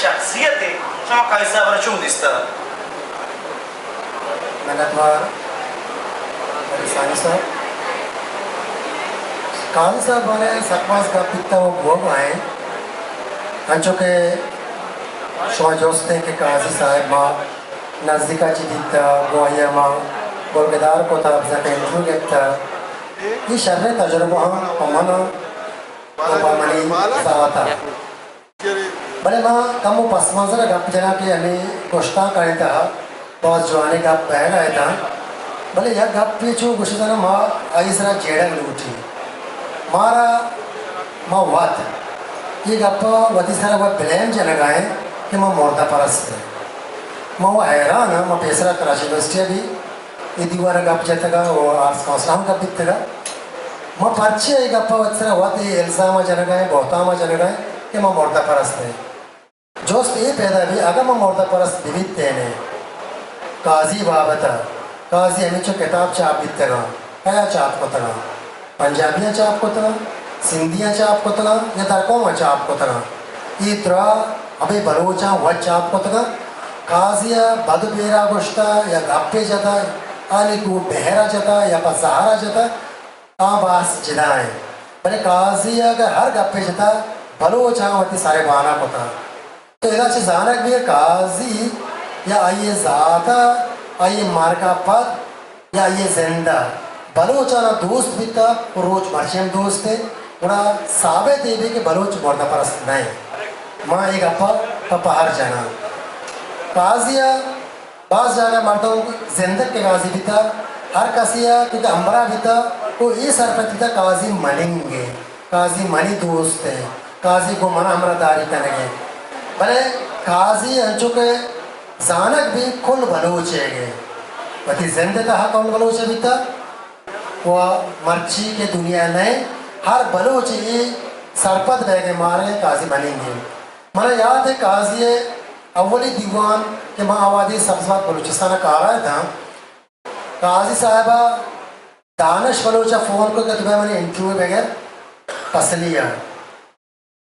शख्सियत है शमा काजी साहब चुम दिसता मिन्नतवार सानी साहब काजी साहब वाले सकवास का पिता वो भोग आए अंचो के शमा जोस्ते के काजी साहब माँ नज़दीका चिदिता गोया माँ गोलगदार को था जब इंटरव्यू लेता ये शर्रे तजुर्बा पमाना पमानी सावता बड़े माँ कम वो पसमाज़ का गप जना के हमें कोष्टा करें था बहुत जवानी गप बह गए था भले यह गप पीछू कुछ जना माँ आई सरा जेड़ा लूटी मारा माँ वात ये गप वती सारा वह ब्लेम जना गाए कि माँ मोर्दा परस्त है माँ वो हैरान है माँ पेसरा कराची यूनिवर्सिटी भी ये दीवार गप जाता का वो आर्ट्स काउंसलर का भी तेरा माँ पर्चे ये गप वत्सरा वती इल्ज़ाम जना गाए बहुताम जना गाए कि माँ मोर्दा परस्त है जोस्त ये पैदा भी अगर माँ मोर्दा परस्त विविध तेने काजी बाबता काजी हमें जो किताब चाप भी तेरा क्या चाप को तेरा पंजाबियाँ चाप को तेरा सिंधियाँ चाप को तेरा या दरकों में चाप को तेरा ये त्रा अबे बलोचा वह चाप को तेरा काजिया बदबेरा गुश्ता या गप्पे जता आली को बहरा जता या पसहारा जता आबास जिदाएं बड़े काजिया का हर गप्पे जता बलोचा वती सारे बाना को तेरा तो इधर से जानक भी काजी या आइए ज़ाता आइए मार्का पद या आइए जिंदा बलोचाना दोस्त भी था रोज मर्शियम दोस्त थे उड़ा साबित ये भी कि बलोच मोर्दा परस्त नहीं माँ एक अपा पापा हर जाना काजिया बास जाना मर्दों जिंदग के काजी भी था हर कसिया क्योंकि अम्बरा भी था तो ये सरपति था काजी मनेंगे काजी मनी दोस्त है काजी को मना अमरदारी करेंगे भले काजी अंचु के जानक भी कुल बलोचे गए वती जिंदगी हाँ कौन बलोचे भी था वह मर्ची के दुनिया में हर बलोच ये सरपत बह के मारे काजी बनेंगे मना याद है काजी अव्वली दीवान के माँ आवादी सब्ज़ात बलूचिस्तान का आ रहा था काजी साहबा दानिश बलोचा फ़ोन को कहते हैं मैंने इंटरव्यू बगैर तसलिया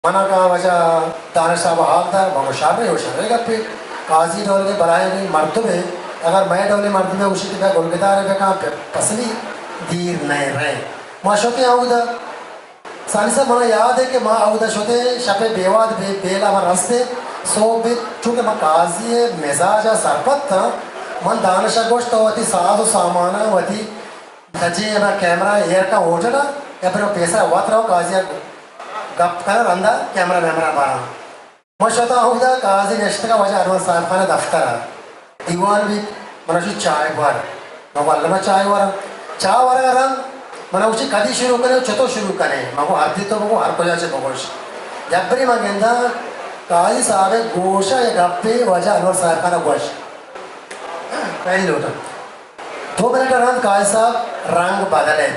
मना का वजह दानिश साहब हाल था बहुत शारे हो शारे का पे काजी डोल के बनाए हुए मर्दबे अगर मैं डोले मर्दबे उसी के बाद गोलगदार है कहाँ पे पसली दीर नहीं रहे माँ शोते आऊदा सानी साहब मना याद है कि माँ आऊदा शोते शपे बेवाद बेला माँ रस्ते सो बे चूँकि माँ काजी मिजाजा सरपत था मन दानिशा गोश्त होती साजो सामाना होती धजे ना कैमरा एयर का ओटना या फिर पैसा वात रहो काजिया गप कर अंदा कैमरा वैमरा बारा मशता होगा काजी नेश्त का वजह अरमान साहब खाने दफ्तर दीवान भी मनुष्य चाय बार मगवाल में चाय वार रंग मनुष्य कदी शुरू करे चतो शुरू करे मगो आरती तो मगो हर को जाचे बगोश जबरी मंगेंदा काजी साहब गोशा या गप्पे वजह अरमान साहब खाना गोश पहली लोटा 2 मिनट रंग काजी साहब रंग बदले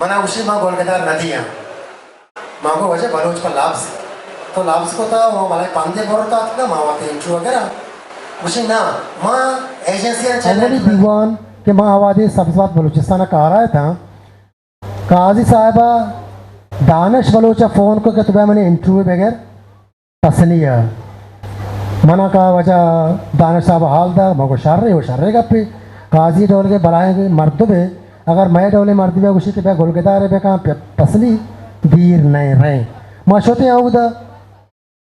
मनुष्य माँ गोलगदार नदियाँ मांगो वजह बलोच का लाभ तो लाभ को था वो माले पांडे बोलता था माँ वाते इंटरव्यू वगैरह उसी ना माँ एजेंसी अव्वली दीवान के माँ आवादी सब्ज़ात बलूचिस्तान का आ रहा था काजी साहबा दानिश बलोचा फ़ोन को कहते हैं मैंने इंटरव्यू बगैर तसलिया मना का वजह दानिश साहब हाल था मगो शारे हो शारे का पे काजी डोल के बनाए हुए मर्दबे अगर मैं डोले मर्दबे उसी के बाद गोलगदार है कहाँ पे पसली दीर नहीं रहे माँ शोते आऊदा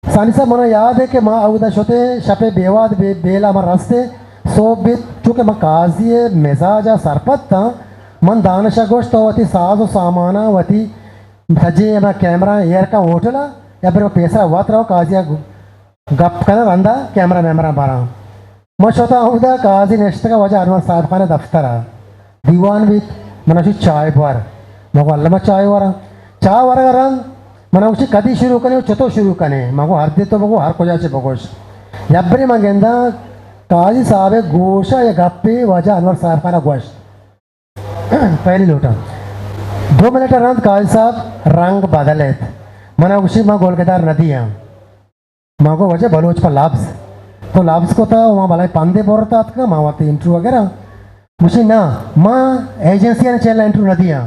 सानी साहब मना याद है कि माँ आऊदा शोते शपे बेवाद बेला माँ रस्ते सो बे चूँकि माँ काजी मिजाजा सरपत था मन दानिशा गोश्त होती साजो सामाना वती धजे ना कैमरा एयर का ओटला या फिर पैसा वात रहो काजिया गप कर अंदा कैमरा वैमरा बारा माँ शोता आऊदा काजी नेश्त का वजह अरमान साहब खाने दफ्तर दीवान भी मनुष्य चाय बार मगवाल में चाय वारा चाह वारा रंग मना उसी कदी शुरू करे चतो शुरू करे मगो हर दे तो मगो हर को जाचे बगोश जबरी मंगेंदा काजी साहब गोशा या गप्पे वजह अनवर साहब खाना गोश पहली लोटा 2 मिनट रंग काजी साहब रंग बदले मना उसी माँ गोलगदार नदियाँ माँ को वजह बलोच पर लाभ तो लाभ को था वहाँ भला पांडे बोलता था माँ वाते इंटरव्यू वगैरह मुझे ना माँ एजेंसी ने चल इंटरव्यू नदियाँ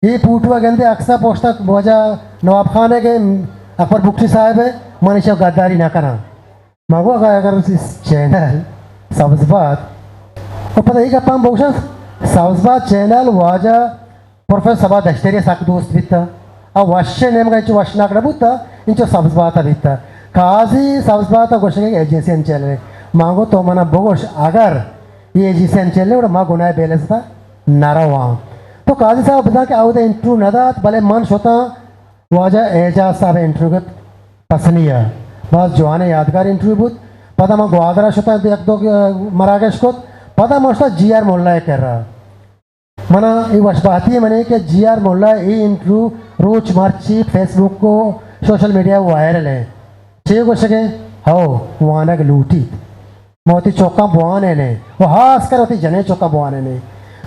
ये पूटवा गंदे अक्सा पोस्टा वजह नवाब खान है के अकबर बुक्सी साहब है मनीषा गद्दारी ना करा मागो अगर इस चैनल सब्जबाद और पता ही कपाम बोक्शन सब्जबाद चैनल वाजा प्रोफेसर सभा दश्तरी साक दोस्त बिता आ वश्य नेम का इंचो वश्य नाकड़ा बुता इंचो सब्जबाद बिता काजी सब्जबाद गोशे के एजेंसी अंचल मागो तो मना बोगोश अगर ये एजेंसी अंचल और माँ गुनाह बैलेंस था नारावा तो काजी साहब बता के आओ इंटरव्यू नदात भले मन होता वाजा एजाज साहब इंटरव्यू के पसनिया बस जवाने यादगार इंटरव्यू बुत पता मैं ग्वादरा होता एक दो मराकेश को पता मस्ता GR मोल्ला कर रहा मना ये वशबाती मने के GR मोल्ला ये इंटरव्यू रोज मार्ची फेसबुक को सोशल मीडिया वायरल है छे को सके हो वाना के लूटी मोती चौका बुआने ने वो हास कर होती जने चौका बुआने ने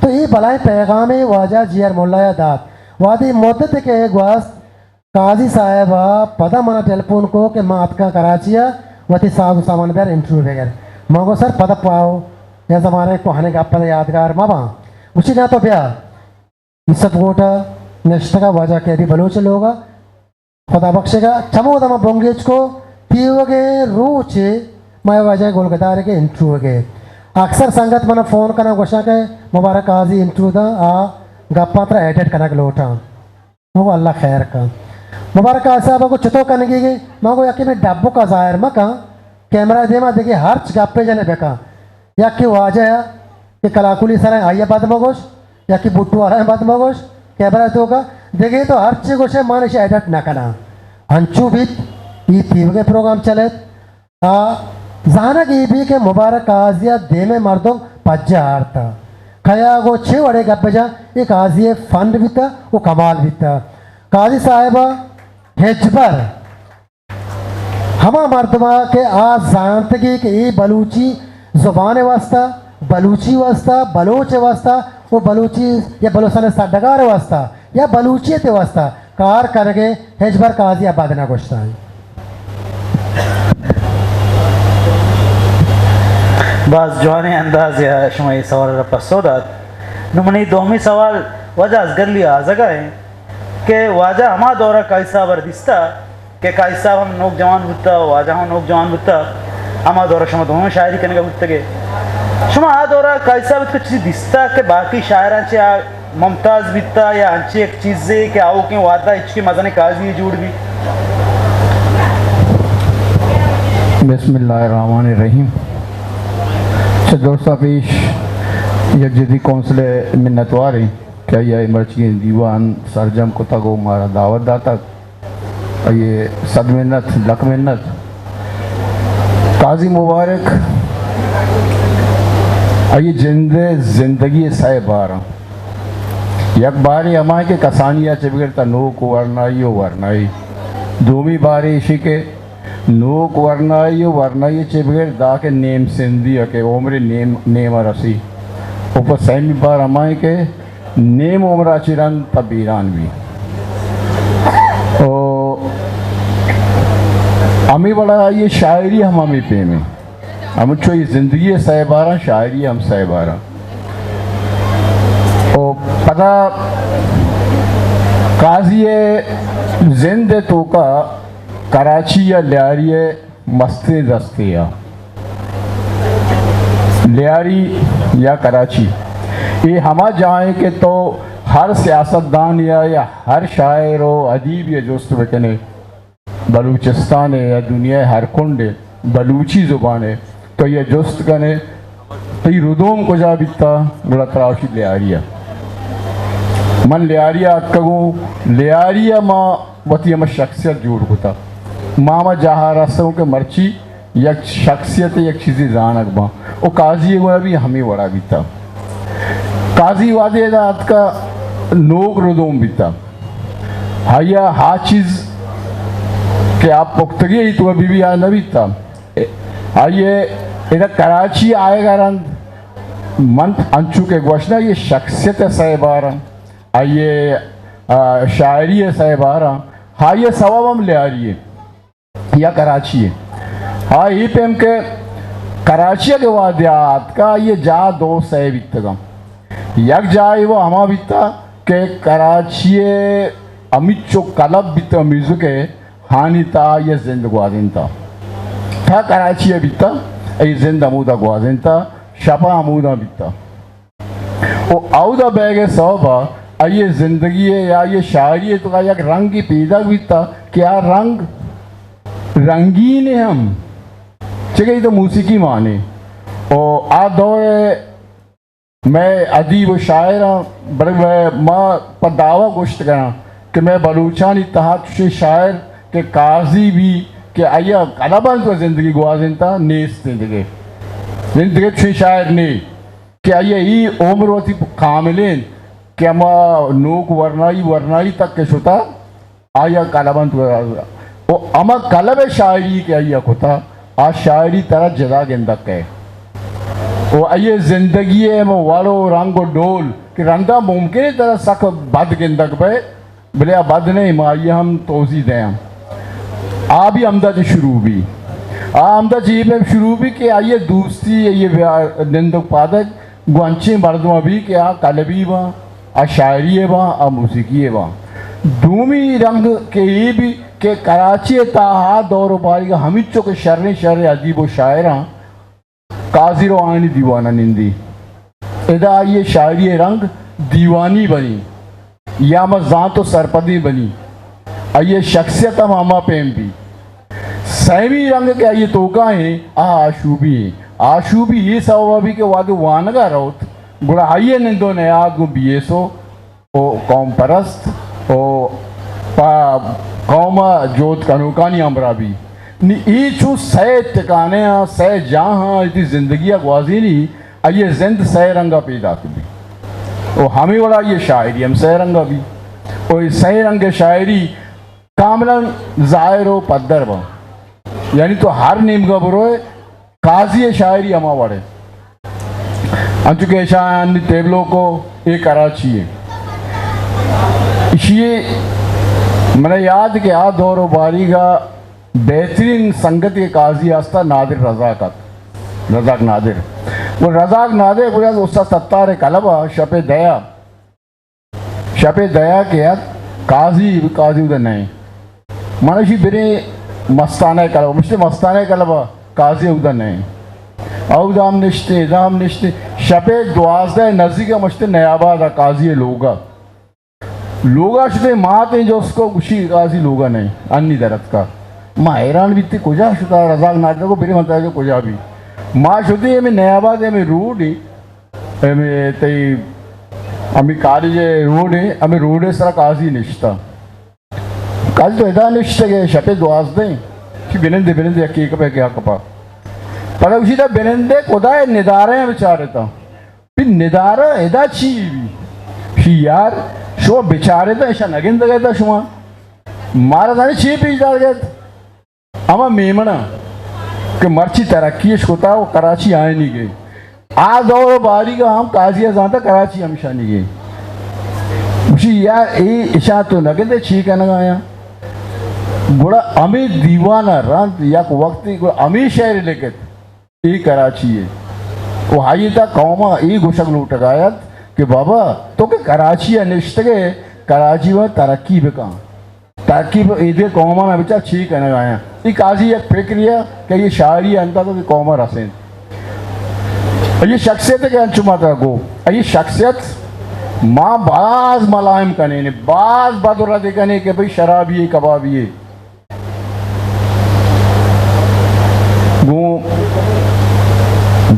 तो ये भलाई पैगाम वाजा GR मोल्ला या दात वादी मुद्दत के ग्वास काजी साहबा पता मना टेलीफोन को के मात का कराचिया वती साहब सामान बेर इंटरव्यू वगैरह मांगो सर पता पाओ या हमारे कोहने का पता यादगार मामा उसी ना तो ब्या इस सब गोटा नेक्स्ट का वजह के भी बलोच लोगा खुदा बख्शेगा चमो दमा बोंगेज को तीवगे रोचे मैं वजह गोलगदार के इंटरव्यू के अक्सर संगत मना फोन करना गोशा के मुबारक काजी इंटरव्यू दा आ गप्पात्रा एडिट करना के लोटा वो अल्लाह खैर का मुबारक साहब को चुतो करने की माँ को याकि मैं डब्बों का जाहिर मका कैमरा दे मा देखिए हर गप्पे जाने बेका या कि वो आ जाए कि कलाकुली सर आइए बाद मगोश या कि बुट्टू आ रहे हैं बाद मगोश कैमरा दो का देखिए तो हर चीज को माने से एडिट ना करना हंचू भी ये तीव के प्रोग्राम चले जाना की भी के मुबारक आजिया दे में मर्दों पज्जा हारता खया गो छे वड़े गप्पे जा एक आजिए फंड भी था वो कमाल भी था काजी साहिबा हेजबर हमा मर्दमा के आज जानतगी के ये बलूची जुबान वास्ता बलूची वास्ता बलोच वास्ता वो बलूची या बलोचन सडगार वास्ता या बलूचियत वास्ता कार करके हेजबर काजी आबादना गोश्ता है बस जवाने अंदाज या शुमाई सवाल रपसोदात नुमनी दोमी सवाल वजह अजगर लिया जगह है के वाजा हमा दौरा कैसा बर्दिस्ता के कैसा हम नोक जवान बुत्ता वाजा हम नोक जवान बुत्ता हमा दौरा शमा दोनों शायरी करने का बुत्ता के शमा आ दौरा कैसा बुत्ता चीज़ दिस्ता के बाकी शायरांचे मुमताज़ बित्ता या अंचे एक चीज़ें के आओ के वादा इचके मज़ाने काजी जुड़ भी बिस्मिल्लाहिर्रहमानिर्रहीम दोस्तों पेश यकजदी कौंसिल मिन्नतवारी क्या ये इमरची दीवान सरजम को तगो मारा दावत दाता ये सद मिन्नत लक मिन्नत काजी मुबारक ये जिंदगी साए बारा यक बारी हमारे के कसानिया चिबगरता नोक वरनाई दोमी बारी इसी के नोक वरनाई चिबगर दा के नेम सिंधी के उम्र नेम रसी ऊपर सैमी बार हमारे के नेम उमरा चिरन तबीरान भी हमें बड़ा ये शायरी हम हमें पे में हम चो ये ज़िंदगी सहबारा शायरी हम सहबारा और पता काजी जिंद तो का कराची या लियारी मस्ते दस्ते या लियारी या कराची ये हमा जाए के तो हर सियासतदान या हर शायर व अदीब या दोस्त बकने बलूचिस्तान है या दुनिया हर कुंड बलूची ज़ुबान है तो ये दोस्त कने तो ये रुदोम को जा बिता बड़ा तराशी लियारिया मन लियारिया कगू लियारिया माँ वती हम शख्सियत जोड़ होता मामा जहाँ रस्तों के मर्ची यक शख्सियत यक चीज़ें जानक बा वो काजी वो भी हमें बड़ा बीता काजी वादे दात का नोक रुदोम बीता हाया हा चीज़ कि आप पुख्तगी ही तो अभी भी याद न बीता आइए इधर कराची आएगा रंग मन अंचू के गोशना ये शख्सियत सहबारा आइए शायरी सहबारा हाँ ये सवाब हम ले आ रही है या कराची है हाँ ये पे हम के कराची के वादियात का ये जा दो सह बीतगा यक जाए वो हमा बीता के कराची अमित चो कलब बीता म्यूजिक है हानी था ये जिंदगी था था कराची बिता आई जिंद अमूदा ग्वाजिंता शपा अमूदा बिता ओ आउदा बैगे सौबा ये जिंदगी है या ये शायरी है तो का एक रंग की पैदा बिता क्या रंग रंगीन है हम ठीक है तो मौसीकी माने और आ दौर मैं अदीब व शायर हाँ बड़े माँ पर दावा गोश्त करा कि मैं बलूचानी तहात से शायर के काजी भी कि आया कलाबन तो ज़िंदगी गुआजिनता नेस ज़िंदगी छे शायर ने कि आया ये उम्र होती कामिलें कि माँ नोक वरनाई तक के शुता आया कलाबन तो वो अमा कलब शायरी के आया खुता आ शायरी तरह जदा गेंदक है वो आइए जिंदगी है वो वालो रंगो डोल कि रंदा मुमकिन तरह सख बद गिंदक पे भले बद नहीं माइए हम तोजी दें आ भी अमदा शुरू भी अमदा जी पे शुरू भी कि आइए दोस्ती ये निंदक पादक गुंचे मर्दों भी कि आ कलबी वहाँ आ शायरी है वहाँ आ मौसीकी है वहाँ दूमी रंग के ये भी कि कराची ताहा दौर बारी का हमिचो के शर्र अदीब व शायर काजी रो आनी दीवाना निंदी इदा ये शायरी रंग दीवानी बनी या मजां तो सरपदी बनी ये शख्सियत मामा पेम भी सैमी रंग के ये तोका है आशूबी है आशूबी ये सवा भी के वादे वानगा रोत गुड़ा आइए निंदो नया गो बीएसओ ओ कौम परस्त ओ कौम जोत कनुकानी अमरा भी नी ईचू सह टिकाने सह जहाँ इतनी जिंदगी गुआजी नहीं ये जिंद सह रंगा पैदा कभी वो हमें वाला ये शायरी हम सह रंगा भी और सह रंग शायरी कामलन ज़ाहिर व पद्दर बा यानी तो हर नीम का बुरो काजी शायरी अमा वाड़े अंचुके शाह टेबलों को एक कराची है ये मैंने याद कि आ दौर बारी का बेहतरीन संगत के काजी आस्था नादिर रज़ाक नादिर वो रज़ाक नादिर को उसका सत्तार कलबा शपे दया के याद काजी उधर नहीं मनशी बिरे मस्ताना कलबा मुझे मस्ताना कलबा काजी उधर नहीं औदाम निश्ते शपे द्वाज़ नज़ीक मुश्ते नयाबाद काजी लोगा शुते माते जो उसको खुशी काजी लोगा नहीं अन्नी दरत का माँ हैरान भी थी कुजा शुदा रज़ाक नादिर को बिरे मनता जो कुजा भी माँ शुदी हमें नयाबाद हमें रोड ही हमें तई हमें कारिज रोड है हमें रोड है सारा काजी निश्ता काजी तो इधर निश्ते के शपे द्वाज़ दें कि बिनंदे यकीक पे क्या कपा पर उसी तरह बिनंदे खुदा है निदारे हैं बेचारे था फिर निदारा इधर ची भी यार शो बेचारे था ऐसा नगिंद गया था शुमा मारा था ची पीछ डाल गया अमा मेमना कि मर्ची तरक्की होता वो कराची आए नहीं गए आ दौर बारी का हम काजिया जानता कराची हमेशा नहीं गए उसी यार ये इशा तो नगिंद छी कहना आया गुड़ा अमी दीवाना रंत या को वक्त अमी शहर लेके ये कराची है वो हाई था कौमा ये गुशक लूट गायत कि बाबा तो के कराची अनिश्त के कराची में तरक्की भी कहाँ तरक्की इधर कौमा में बच्चा छी कहने आया ये काजी एक प्रक्रिया कि ये शायरी अंता तो कौमा रसें ये शख्सियत के अंचुमाता को ये शख्सियत माँ बाज मलायम करने ने बाज बदौरा देखने के भाई शराबी है कबाबी है वो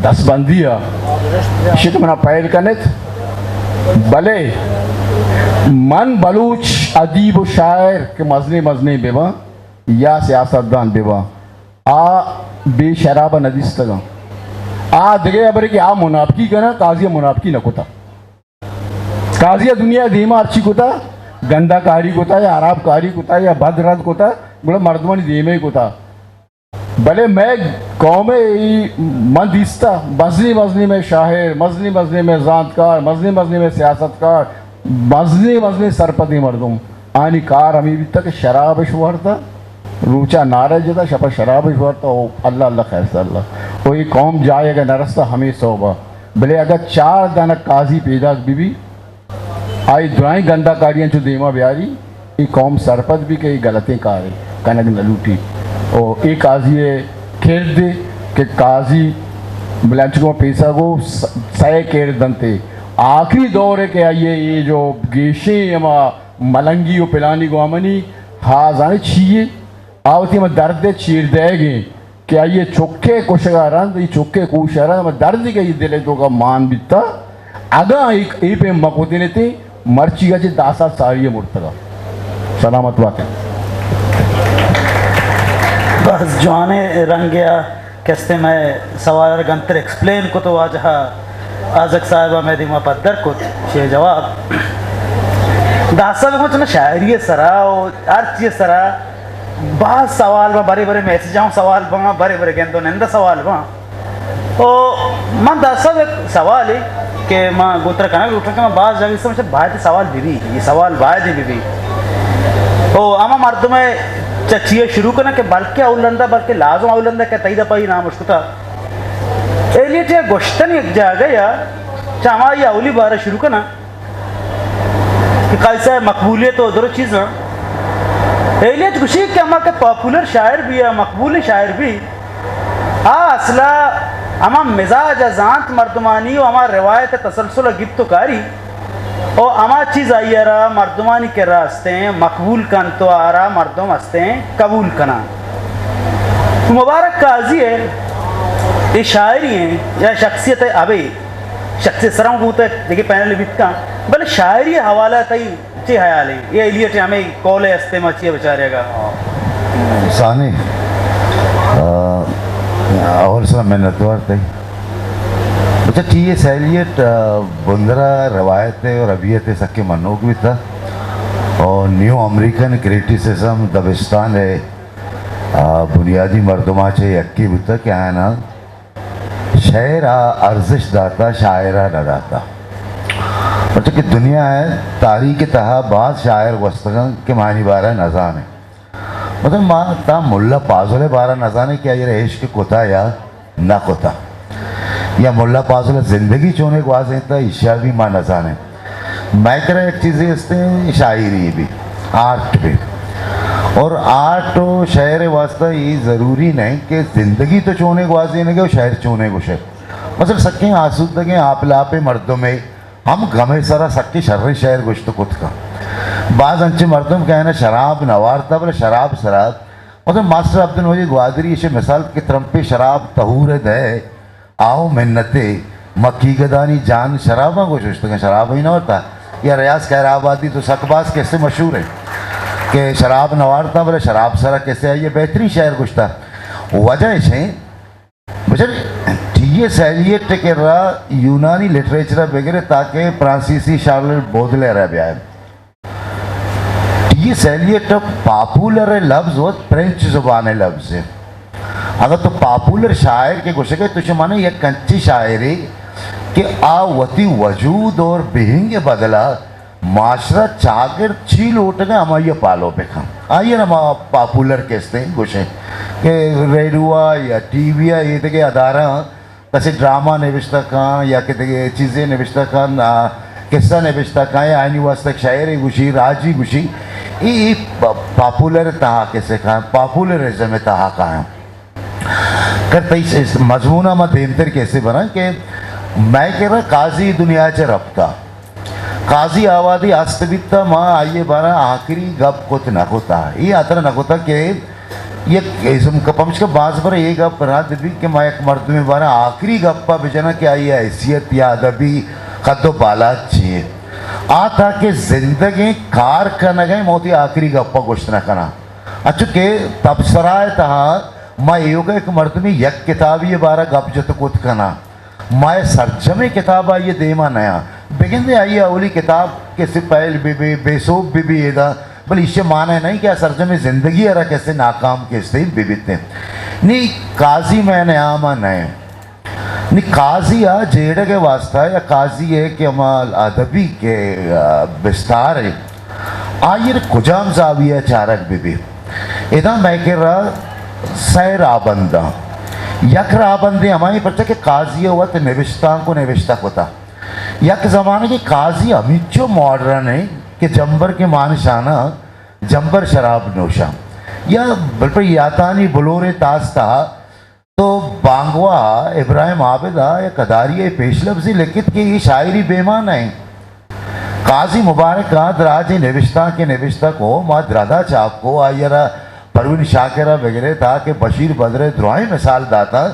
10 बंदिया शित मना पैर करने भले मन बलूच अदीब व शायर के मजने बेवा या सियासतदान बेवा आ बेशराब नदिस्तगा आ दिगे अबरे कि आ मुनाफकी करना काजिया मुनाफकी न कोता काजिया दुनिया धीमा अच्छी कोता गंदा कारी कोता या आराब कारी कोता या भद्रद कोता बोला मर्दवानी धीमे कोता भले मैं कौम मन दिस्ता मजनी में शायर मजनी में जानकार मजनी में सियासतकार मजनी सरपति मर्दों आनी कार अमी भी तक शराब शुवरता रूचा नाराज था शपा शराब शुवरता ओ अल्लाह अल्लाह खैर से अल्लाह वो ये कौम जाएगा नरस्ता हमें सोबा भले अगर 4 दाना काजी पैदा बीबी आई दुआई गंदा कारियाँ जो देमा ब्यारी ये कौम सरपत भी कई गलतें कारी कनक न लूटी और एक काजी किरद के काजी बलाचको पैसा को सय केरदन थे आखिरी दौर के आइए ये जो गेशे अमा मलंगी और पिलानी को अमनी हाजाने छिए आवती में दर्द चीर देगे कि आइए चौके कुशगा रंद ये चौके कुशरा में दर्द के ये दिले तो का मान बिता अगा एक ए पे मकोते ने थे मर्ची का जे दासा सारी मुर्तगा सलामत वाक़ बस जवाने रंग गया कैसे मैं सवाल गंतर एक्सप्लेन को तो आज आजक साहिबा मैं दिमा पत्थर को शे जवाब दासा में कुछ ना शायरी सरा और हर चीज़ सरा बहुत सवाल में बड़े बड़े मैसेज आऊँ सवाल बा बड़े बड़े गेंदों नंदा सवाल बा ओ मैं दासा एक सवाल है कि मैं गोत्र करना उठा के मैं बात जगह से मुझे बात सवाल भी ये सवाल बात भी ओ आमा मर्द में चचिए शुरू करना कि बल्कि औलंदा बल्कि लाजम औलंदा क्या तईदा पाई नाम उसको था एलियट या गोश्तन एक जगह या चामा ये औली बार शुरू करना कि कैसा मकबूलियत तो उधर चीज़ है एलियट खुशी कि अमा के पॉपुलर शायर भी है मकबूल शायर भी असला अमा मिजाज अजांत मर्दमानी और अमा रिवायत तसलसल गिफ्तकारी और अमा चीज़ आई रहा मर्दमानी के रास्ते मकबूल कन तो आ रहा मर्दम हंसते हैं कबूल कना मुबारक काजी है ये शायरी हैं या शख्सियत है अबे शख्सियत सरम होता है देखिए पैनल बित का भले शायरी हवाला तई चे हयाल है ये इलियट हमें कॉले हंसते मचिए बेचारेगा सानी और सब मेहनतवार थे अच्छा टी एस एलियट बुंदरा रवायतें और अबियतें सबके मनोक भी था और न्यू अमेरिकन क्रिटिसिज्म दबिस्तान है बुनियादी मर्दमा चे यक्की भी था क्या है ना शायर अर्जिश दाता शायरा न दाता अच्छा कि दुनिया है तारीख तहा बाद शायर वस्तगन के मानी बारह नजान है मतलब माँ ता मुल्ला पाजुल बारह नजाने क्या ये रहीश के कोता या ना कोता या मुल्ला पाजुल ज़िंदगी चोने को आज़ था ईशा भी माँ नजाने मैं कह रहा एक चीज़ें इसते शायरी भी आर्ट भी और आर्ट और शायर वास्ता ये ज़रूरी नहीं कि ज़िंदगी तो चोने को आज़ नहीं कि शायर चोने को शायर मतलब सकें आसूदगे आप लापे मर्दों में हम गमे सारा सक्के शर्र शायर गुश्त खुद का बाज़ अंचे मर्दों क्या है ना शराब नवारता बोले शराब शराब मतलब मास्टर अब्दुल मजीद ग्वादरी इसे मिसाल की तरम्पे शराब तहूर दे आओ मिन्नते मक्की गदानी जान शराबा को सोचते हैं शराब ही ना होता या रियाज खैराबादी तो सकबाज कैसे मशहूर है कि शराब नवारता बोले शराब सरा कैसे आई ये बेहतरीन शायर गुश्ता वजह से मुझे टी.एस. एलियट के रहा यूनानी लिटरेचर वगैरह ताकि फ्रांसीसी शार्लेट बोदले रह गया है टी.एस. एलियट पॉपुलर लफ्ज़ वो फ्रेंच ज़ुबान लफ्ज़ है अगर तो पॉपुलर शायर के गुस्से के तुझे माने ये कंची शायरी कि आवती वजूद और बिहिंग बदला माशरा चागर छील उठ गए हम ये पालो पे खा आइए ना पॉपुलर कहते हैं गुस्से कि रेडियो या टीवी ये देखे अदारा तसे ड्रामा निविश्ता कहाँ या कि चीज़ें निविश्ता कहाँ किस्सा निविश्ता कहाँ या आइनी वास्तव शायरी गुशी राजी गुशी ये पॉपुलर तहा कैसे कहाँ पॉपुलरिज्म में तहा कहाँ करते इस मजमूना में देमतर कैसे बना कि मैं कह रहा काजी दुनिया चे रफ्ता काजी आवादी आस्तविकता माँ आइए बारा आखिरी गप कुछ न होता ये आता न होता कि ये इसम कपम्स का बाज पर ये गप रात भी कि मैं एक मर्द में बारा आखिरी गप्पा बेचना क्या ये हैसियत या अदबी कद्दो बाला चाहिए आता कि जिंदगी कार करना गए मोती आखिरी गप्पा कुछ न करना अच्छा के तबसराए तहा मैं योगा एक मर्द में यक किताब ये बारा गप जत कुछ करना मैं सरजमे किताब आई ये देमा नया बिगिन दे आई अवली किताब के सिपाहिल बीबी बेसोब बीबी एदा बल इससे माना है नहीं क्या सरजमे ज़िंदगी अरा कैसे नाकाम कैसे बीबीते नहीं काजी मैंने आमा नए नहीं काजी आ जेड़ के वास्ता या काजी है कि हमाल अदबी के विस्तार है आयर कुजाम जाविया चारक बीबी इधर मैं कह रहा सैर आबंदा यक राबंदे हमारी पर्चा के काजी हुआ तो निविश्ता को निविश्ता होता यक ज़माने के काजी अमिचो मॉडर्न है कि जंबर के मानशाना जंबर शराब नोशा या बल्कि यातानी बुलोरे तास्ता तो बांगवा इब्राहिम आबिदा या कदारी पेश लफ्जी लिखित की ये शायरी बेमान है। काजी मुबारक राजी नविश्ता के नविश्ता को माँ द्रादा चाप को आयरा परवीन शाकिरा वगैरह था कि बशीर बदरे द्रोही मिसाल दाता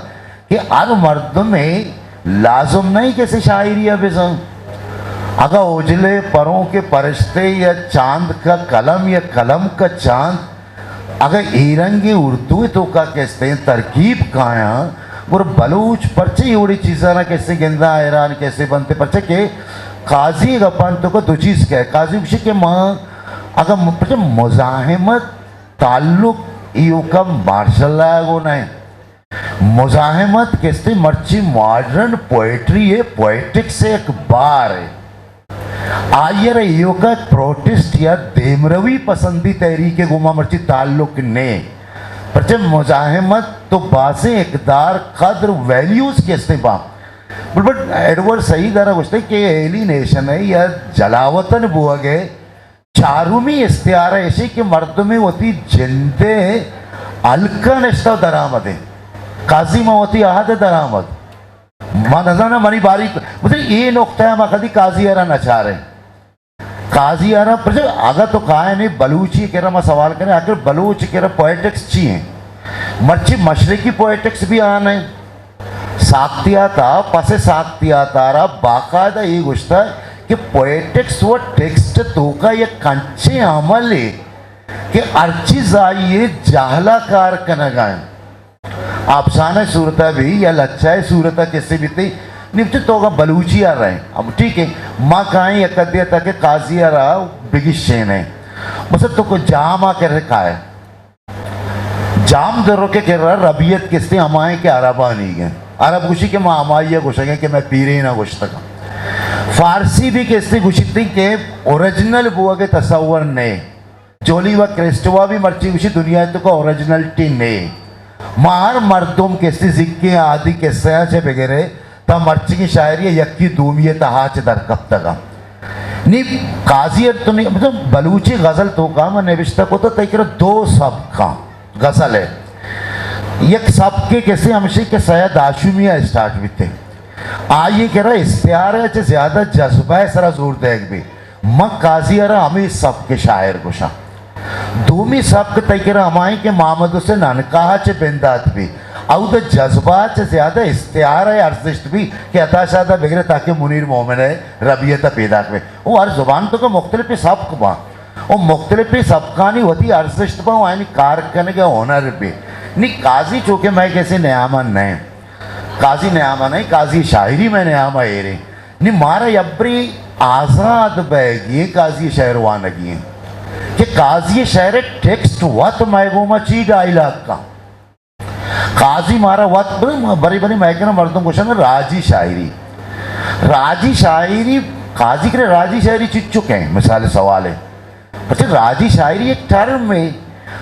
कि अर मर्द में लाजुम नहीं कैसे शायरी है बेसम अगर उजले परों के परिश्ते या चांद का कलम या कलम का चांद अगर ईरंगी उर्दू तो का कहते हैं तरकीब काया और बलूच परचे उड़ी चीज़ा ना कैसे गेंदा ऐरान कैसे बनते परचे के काजी गपन तो को दो चीज़ क्या है काजी उसी के माँ अगर परचे मुजाहिमत ताल्लुक यो का मार्शल वो नहीं मुजाहिमत कैसे मर्ची मॉडर्न पोएट्री है पोएटिक से एक बार है आयर यो का प्रोटेस्ट या देमरवी पसंदी तहरीके गुमा मर्ची ताल्लुक ने पर मुजाहिमत तो बासे इकदार कद्र वैल्यूज के इस्तेमाल बट एडवर्ड सही दरा गुस्ते के एलिनेशन है या जलावतन बुआ गए चारूमी इस्तियार ऐसे कि मर्द में होती जिंदे अलका निश्ता दरामद है काजी में होती आहद दरामद मां नजाना मनी बारीक मुझे ये नुकता है कदी काजी आरा नचा रहे काजी आरा पर अगर तो कहा है नहीं बलूची कह रहा मैं सवाल करें आखिर बलूच कह रहा पोएटिक्स चाहिए मर्ची मशरकी पोएटिक्स भी आना है साख्तिया था पसे साख्तिया तारा बाकायदा ये गुस्ता है कि पोएटिक्स वो टेक्स्ट तो का ये कंचे अमल है कि अर्चिज आइए जाहला कार कनगाएं अफसाना सूरत भी या लच्चाए सूरत किससे भी थी निपचे तो का बलूची आ रहे हैं अब ठीक है माँ कहें या कर दिया ताकि काजी आ रहा बिगिश शेन है मतलब तो को जाम आ कर रखा है जाम दरों के कह रहा रबियत किससे हमारे के अरबा नहीं गए अरब गुशी के माँ हमारी गुशेंगे कि मैं पीरे ना गुश तक फारसी भी किससे गुशित के ओरिजिनल बुआ के तस्वर ने जोली व क्रिस्टवा भी मर्ची गुशी दुनिया तो का ओरिजिनलिटी ने मार मर्दुम कैसे जिक्के आदि कैसे छे वगैरह ता मर्ची की शायरी यक्की दूमिये तहाच दर कब तक नी काजियत तो नहीं मतलब बलूची गजल तो का मैं नविश्ता को तो तय दो सब का गजल है एक सब के कैसे हमसे के सैयद आशुमिया स्टार्ट भी थे आइए कह रहा इश्तिहार है ज्यादा जज्बा है सरा जोर देख भी म काजियरा हमें सब के शायर गुशा दूमी सब तय कह रहा हमारे के मामद से ननकाहा चे बिंदात भी और तो जज्बात से ज्यादा इश्तिहार है अर्जिस्ट भी कि अता शादा बगैर ताकि मुनीर मोमिन है रबियत पैदा करे वो हर जुबान तो का मुख्तलिफ सबक बा वो मुख्तलिफ सबकानी होती अर्जिस्ट बा यानी कारकन के हुनर भी नहीं काजी चूँकि मैं कैसे नयामा नहीं काजी नयामा नहीं काजी शायरी में नयामा ये रे नहीं मारा यब्री आज़ाद बैगी काजी शहरवानगी है कि काजी शहर टेक्स्ट वत मैगोमा चीज आइलाक का काजी मारा वत बड़ी बड़ी मैगना मर्दों क्वेश्चन राजी शायरी काजी के राजी शायरी चित चुके हैं मिसाल सवाल है अच्छा राजी शायरी एक टर्म में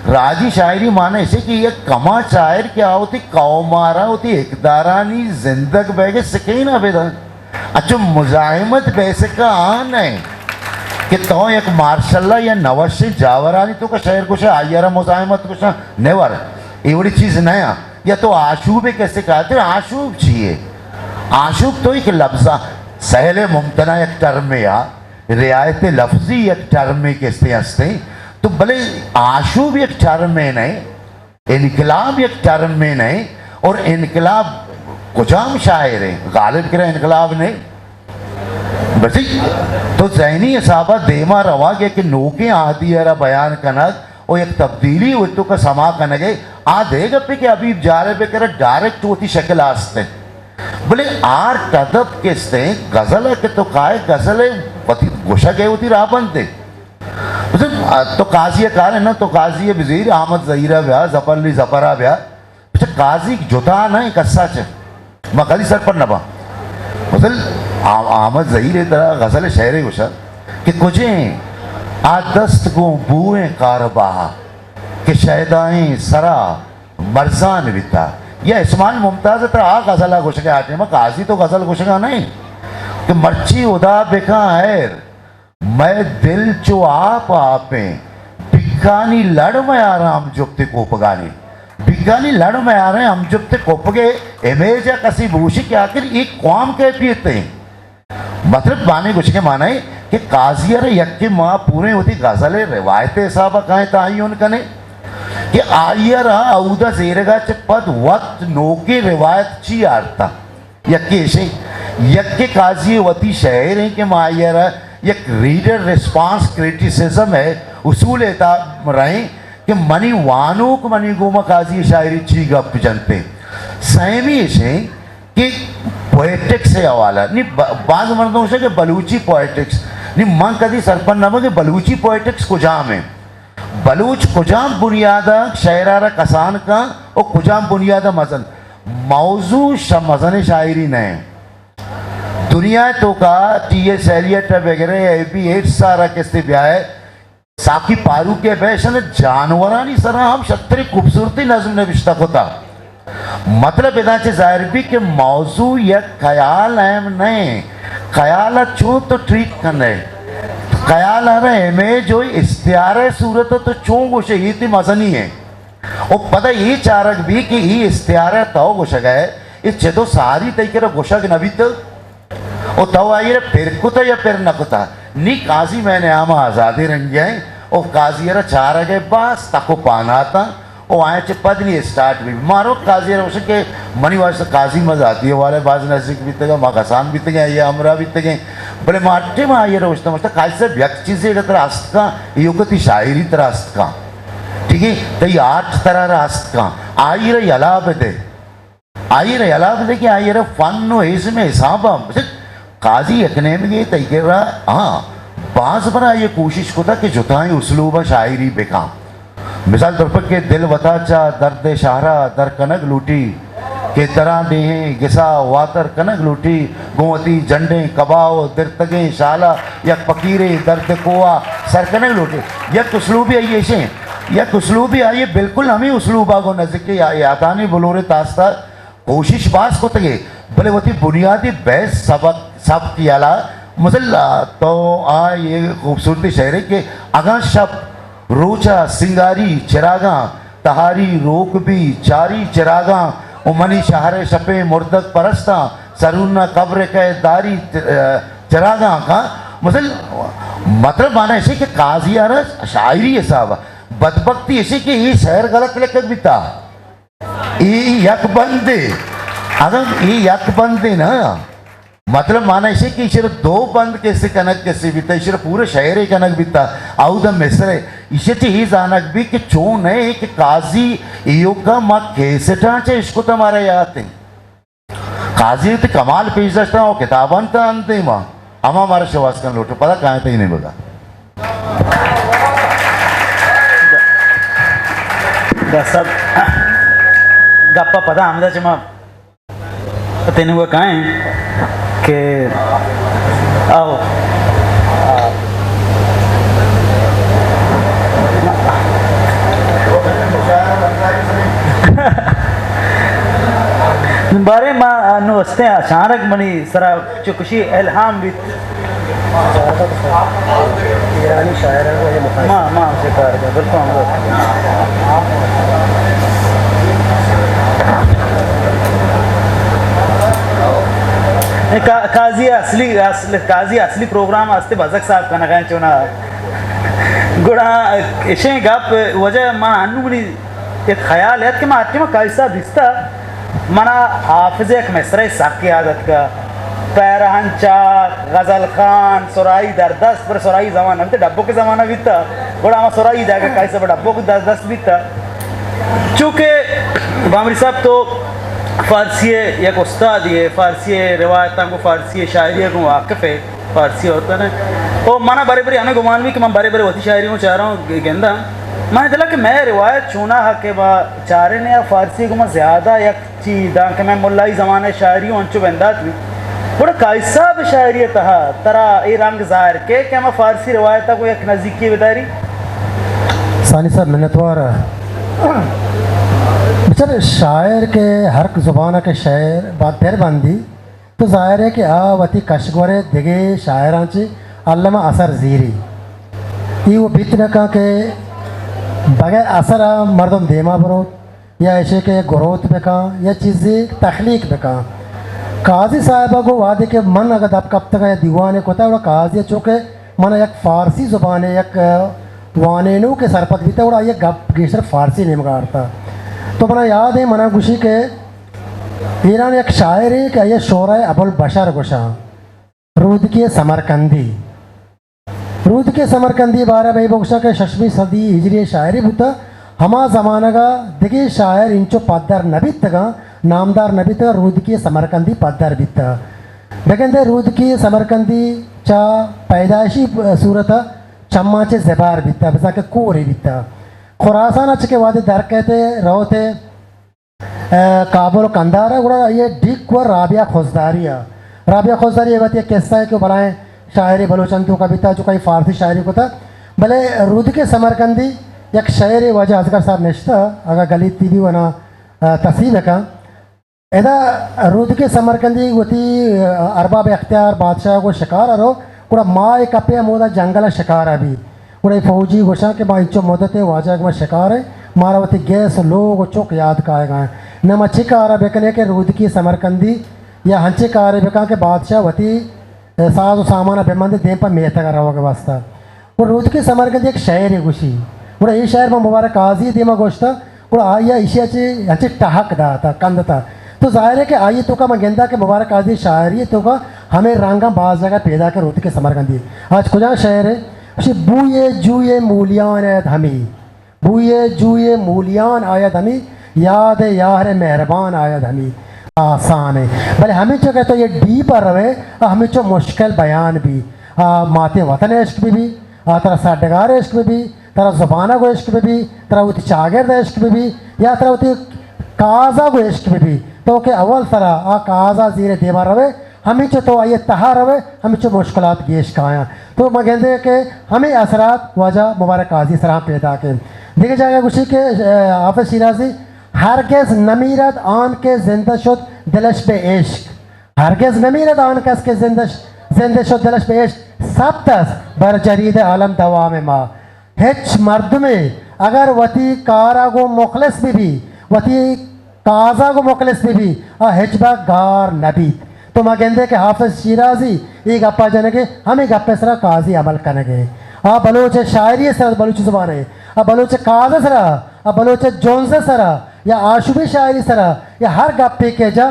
राजी शायरी माने ऐसे कि ये कमा शायर क्या होती कौमारा होती एकदारानी जिंदग बैगे सिके ना बेदा अच्छा मुजाहिमत वैसे का आन है कि तो एक मार्शल्ला या नवश जावरानी तो का शायर कुछ आयरा मुजाहिमत कुछ नेवर एवरी चीज नया या तो आशूब कैसे कहते आशूब चाहिए आशूब तो एक लफ्जा सहले मुमतना एक टर्म में या रियायत लफ्जी एक टर्म में कैसे हंसते तो भले आशूब एक टर्म में नहीं इनकलाब एक टर्म में नहीं और इनकलाब कुजाम शायर है गालिब करा इनकलाब नहीं बस तो जहनी हिसाबा देमा रवा गया कि नोके आदि यारा बयान कनक और एक तब्दीली हुई का समा कनगे आ देगा पे कि अभी जा रहे पे कह डायरेक्ट होती शक्ल आस्ते बोले आर तदब किसते गजल है कि तो काय गजल है पति गोशा गए होती राह बनते तो काजी कार है ना तो काजी वजीर अहमद जहीरा ब्याह जफरली जफरा ब्याह अच्छा काजी जुदा नहीं कस्सा च मकली सर पर नबा गजल अहमद जहीर तरह गजल शहर गुशा कि कुछ आ दस्त को बुए कारबाहा कि शहदाएं सरा मरजान बिता या इस्माइल मुमताज तरह आ गजला गुशा के आटे में काजी तो गजल गुशा नहीं कि मर्ची उदा बेखा हैर मैं दिल चो आप आपे बिकानी लड़ में आराम जुक्ति को पगानी बिगानी लड़ में आ रहे हैं हम जब तक कोपगे इमेज या कसी भूषी के आखिर एक कौम के पीते मतलब माने कुछ के माना है कि काजियर यक्के माँ पूरे होती गजले रिवायतें साहब कहें ताई उनकने कि आयर औदा जेरेगा च पद वक्त नोके रिवायत ची आरता यक्के से यक्के काजी वती शहर है कि मायर एक रीडर रिस्पांस क्रिटिसिज्म है उसूल एता रहे कि मनी वानूक मनी गोमा काजी शायरी ची गप जनते सहमी से कि पोएटिक्स से हवाला नहीं बाज मर्दों से कि बलूची पोएटिक्स नहीं मन कदी सरपन नमो कि बलूची पोएटिक्स कुजाम है बलूच कुजाम बुनियादा शायरारा कसान का और कुजाम बुनियादा मजन मौजू मजन शायरी ने दुनिया तो का टी.एस. एलियट वगैरह ए.बी. एट सारा किस्ते ब्याह साकी पारू के बैशन जानवरानी सरा हम शतरी खूबसूरती नज्म नविश्ता होता मतलब इदा से जाहिर भी कि मौजू या ख्याल है नहीं ख्याल छू तो ट्रीट करने ख्याल आ रहे में जो इस्तियार सूरत तो चूँ गोशे ही थी मजनी है और पता ये चारक भी कि ये इस्तियार तो गोशा गए इस चेतो सारी तरीके गोशा के नबी तो और तब आइए फिर कुता या फिर न कुता नी काजी मैंने आम आज़ादी रंग गए और काजी यार चार गए बस तको पाना था और आए चे पद नहीं स्टार्ट भी मारो काजी यार उसे के मनी वाले से काजी मजा आती है वाले बाज नजदीक बीते गए माकासान बीते गए ये अमरा बीते गए बड़े मार्टे में आइए रोशना मस्ता काजी से व्यक्ति से इधर रास्त का युगती शायरी रास्त का ठीक है तो ये 8 तरह रास्त का आई रे यलाब दे कि आई रे फन नो इसमें हिसाब काजी यकने में ये तय कर रहा हाँ बाज बना ये कोशिश को था कि जुताएं उसलूबा शायरी बेकाम मिसाल तौर पर के दिल वताचा दर्द शाहरा दर कनक लूटी के तरह देहें गिसा वातर कनक लूटी गोवती झंडे कबाओ दिरतगे शाला या फकीरे दर्द कोआ सर कनक लूटे यह उसलूबी आई ऐसे यह उसलूबी आई बिल्कुल हमें उसलूबा को नजर के यादानी बलोरे तास्ता कोशिश बास को तगे भले वो थी बुनियादी बहस सबक सब कियाला मुझल तो ये खूबसूरती शहर है कि अगा शब रोचा सिंगारी चिरागा तहारी रोक भी चारी चिरागा उमनी शहर शपे मुर्दक परस्ता सरूना कब्र के दारी चिरागा का मुझल मतलब माना ऐसे कि काजियार शायरी है साहब बदबख्ती ऐसे कि ये शहर गलत लेकर बीता ये यक बंदे अगर ये यक बंदे ना मतलब माना इसे कि इसे 2 बंद कैसे कनक कैसे बीता इसे पूरे शहर ही कनक बीता आउदम मिसरे इसे तो ही जानक भी कि चो नहीं कि काजी योगा माँ कैसे टाँचे इसको तो हमारे याद है काजी तो कमाल पेश दस्ता हो किताबन तो अंते माँ हमारा शवास कर लोटो पता कहाँ तो ही नहीं बगा सब गप्पा पता हमदा जमा तेने वो कहाँ है कि आओ बारे माँ नोस्ते अचानक मनी सरा चुकशी इल्हाम भी ईरानी शायर है वो ये माँ से कर दे बिल्कुल काजी असली प्रोग्राम असते भजक साहब का नगाएं चुना गुड़ा इसे गप वजह माँ अन्नूरी एक ख्याल है कि माँ आती में कैसा दिस्ता मना हाफिज एक मिसरे साकी आदत का पैरहन चाक गजल खान सुराई दरदस्त पर सुराई जमाना भी डब्बों के ज़माना भी था गुड़ा हमारा सुराई जाएगा कैसा पर डब्बों के दरदस्त भी था चूँकि बामरी साहब तो फ़ारसी एक उस्ताद ये फ़ारसी रिवायतों को फ़ारसी शायरी को वाक़फ़ है फ़ारसी होता है तो माना बड़े बड़े हमें गुमान भी कि मैं बड़े बड़े होती शायरी को चाह रहा हूँ गेंदा मैंने दिला कि मैं रिवायत चुना है कि चारे ने या फ़ारसी को मैं ज़्यादा एक चीज़ कि मैं मुल्लाई ज़माने शायरी हूँ अंचु बंदात भी बड़ा कैसा भी शायरी तहा तरा ये रंग ज़ाहिर के मैं फ़ारसी रिवायत को एक नज़दीकी बतारी सानी साहब मिन्नतवार बेचारे शायर के हर ज़ुबान के शायर बात पैर बंदी तो ज़ाहिर है कि वती कशगोरे दिगे शायरांची अल्लामा असर ज़ीरी ये वो बीत न का के बगैर असर मर्दम देमा बरो या ऐसे के ग्रोथ बेका या चीज़ें तख्लीक बेका काजी साहिबा को वादे के मन अगर दब कब तक या दीवाने को था काजी चूँकि मन एक फ़ारसी ज़ुबान एक वानेनू के सरपत भी था और ये गप गेसर फ़ारसी नहीं मगारता तो मना याद है मना गुशी के ईरान एक शायर है कि ये शोरा अबुल बशर गुशा रूद के समरकंदी रूद के समरकंदी 12 भाई बख्शा के 6वीं सदी हिजरी शायरी बुता हमा ज़माना का देखिए शायर इंचो पद्दर नबीत का नामदार नबीत का रूद की समरकंदी पद्दर बीता लेकिन रूद की समरकंदी चा पैदाइशी सूरत चम्मा चे ज़बार बीता बसा के कोरे बीता खुरासान अच्छे के वादे दर कहते रहोते काबुल कंदार है ये डिक व राबिया खुजदारी ये बात ये किस्सा है कि बनाए शायरी बलोचंतों का भी था जो कई फ़ारसी शायरी को था भले रूद के समरकंदी एक शायरी वजह अजगर साहब निश्ता अगर गलीत थी भी वना तसीब है का एदा रूद के समरकंदी होती अरबाब अख्तियार बादशाह को शिकार अरो पूरा माँ एक अपे मोदा जंगल शिकार अभी पूरा फौजी घोषा के माँ इच्छो मदत है वाजा में शिकार है मारा वती गैस लोग चौक याद का आएगा न मच्छी का आरा बेकने के रूद की समरकंदी या हंचे का आरे बेका के बादशाह वती साज सामान बेमंद दें पर मेहता का रहोगे वास्ता वो रूद की समरकंदी एक शायर है गुशी पूरा ये शायर में मुबारक काजी देमा गोश्ता पूरा आया इसे अच्छे टहक दा था कंद था तो जाहिर है कि आइए तो का मगेंदा के मुबारक काजी शायरी तो का हमें रंगा बाज जगह पैदा कर रूद के समरकंदी आज खुदा शायर है उसे बूए जूए मूलियान आयत हमी बूए जूए मूलियान आयत हमी याद यार मेहरबान आयत हमी आसान है भले हमें जो कहते ये डी पर रहे हमें जो मुश्किल बयान भी माते वतन इश्क भी तेरा साडगार इश्क भी तेरा ज़ुबाना को इश्क भी तेरा उत चागिर इश्क भी या तेरा उत काजा को इश्क भी तो के अव्वल तरह काजा ज़ीरे देवा रवे हमें जो तो आइए तहा रवे हमें जो मुश्किलात गेश का आया तो मैं कहते कि हमें असरात वजह मुबारक काजी सराह पैदा के देखे जाएगा उसी के हाफिज़ शिराज़ी हरगिज़ नमीरत आन के जिंदा शुद दिलश पे इश्क हरगिज़ नमीरत आन कस के जिंदा शुद दिलश पे इश्क सब तस बर जरीद आलम दवा में माँ हिच मर्द में अगर वती कारा को मुखलिस भी वती काजा को मुखलिस भी हिचबा गार नबी तो मैं कहते कि हाफिज़ शिराज़ी ये गप्पा जने के हमें गप्पे सरा काजी अमल करेंगे बलोच शायरी सर बलूच ज़ुबान है बलोच काजा सरा बलोच जोन सरा या आशुबी शायरी सरा या हर गप्पे के जा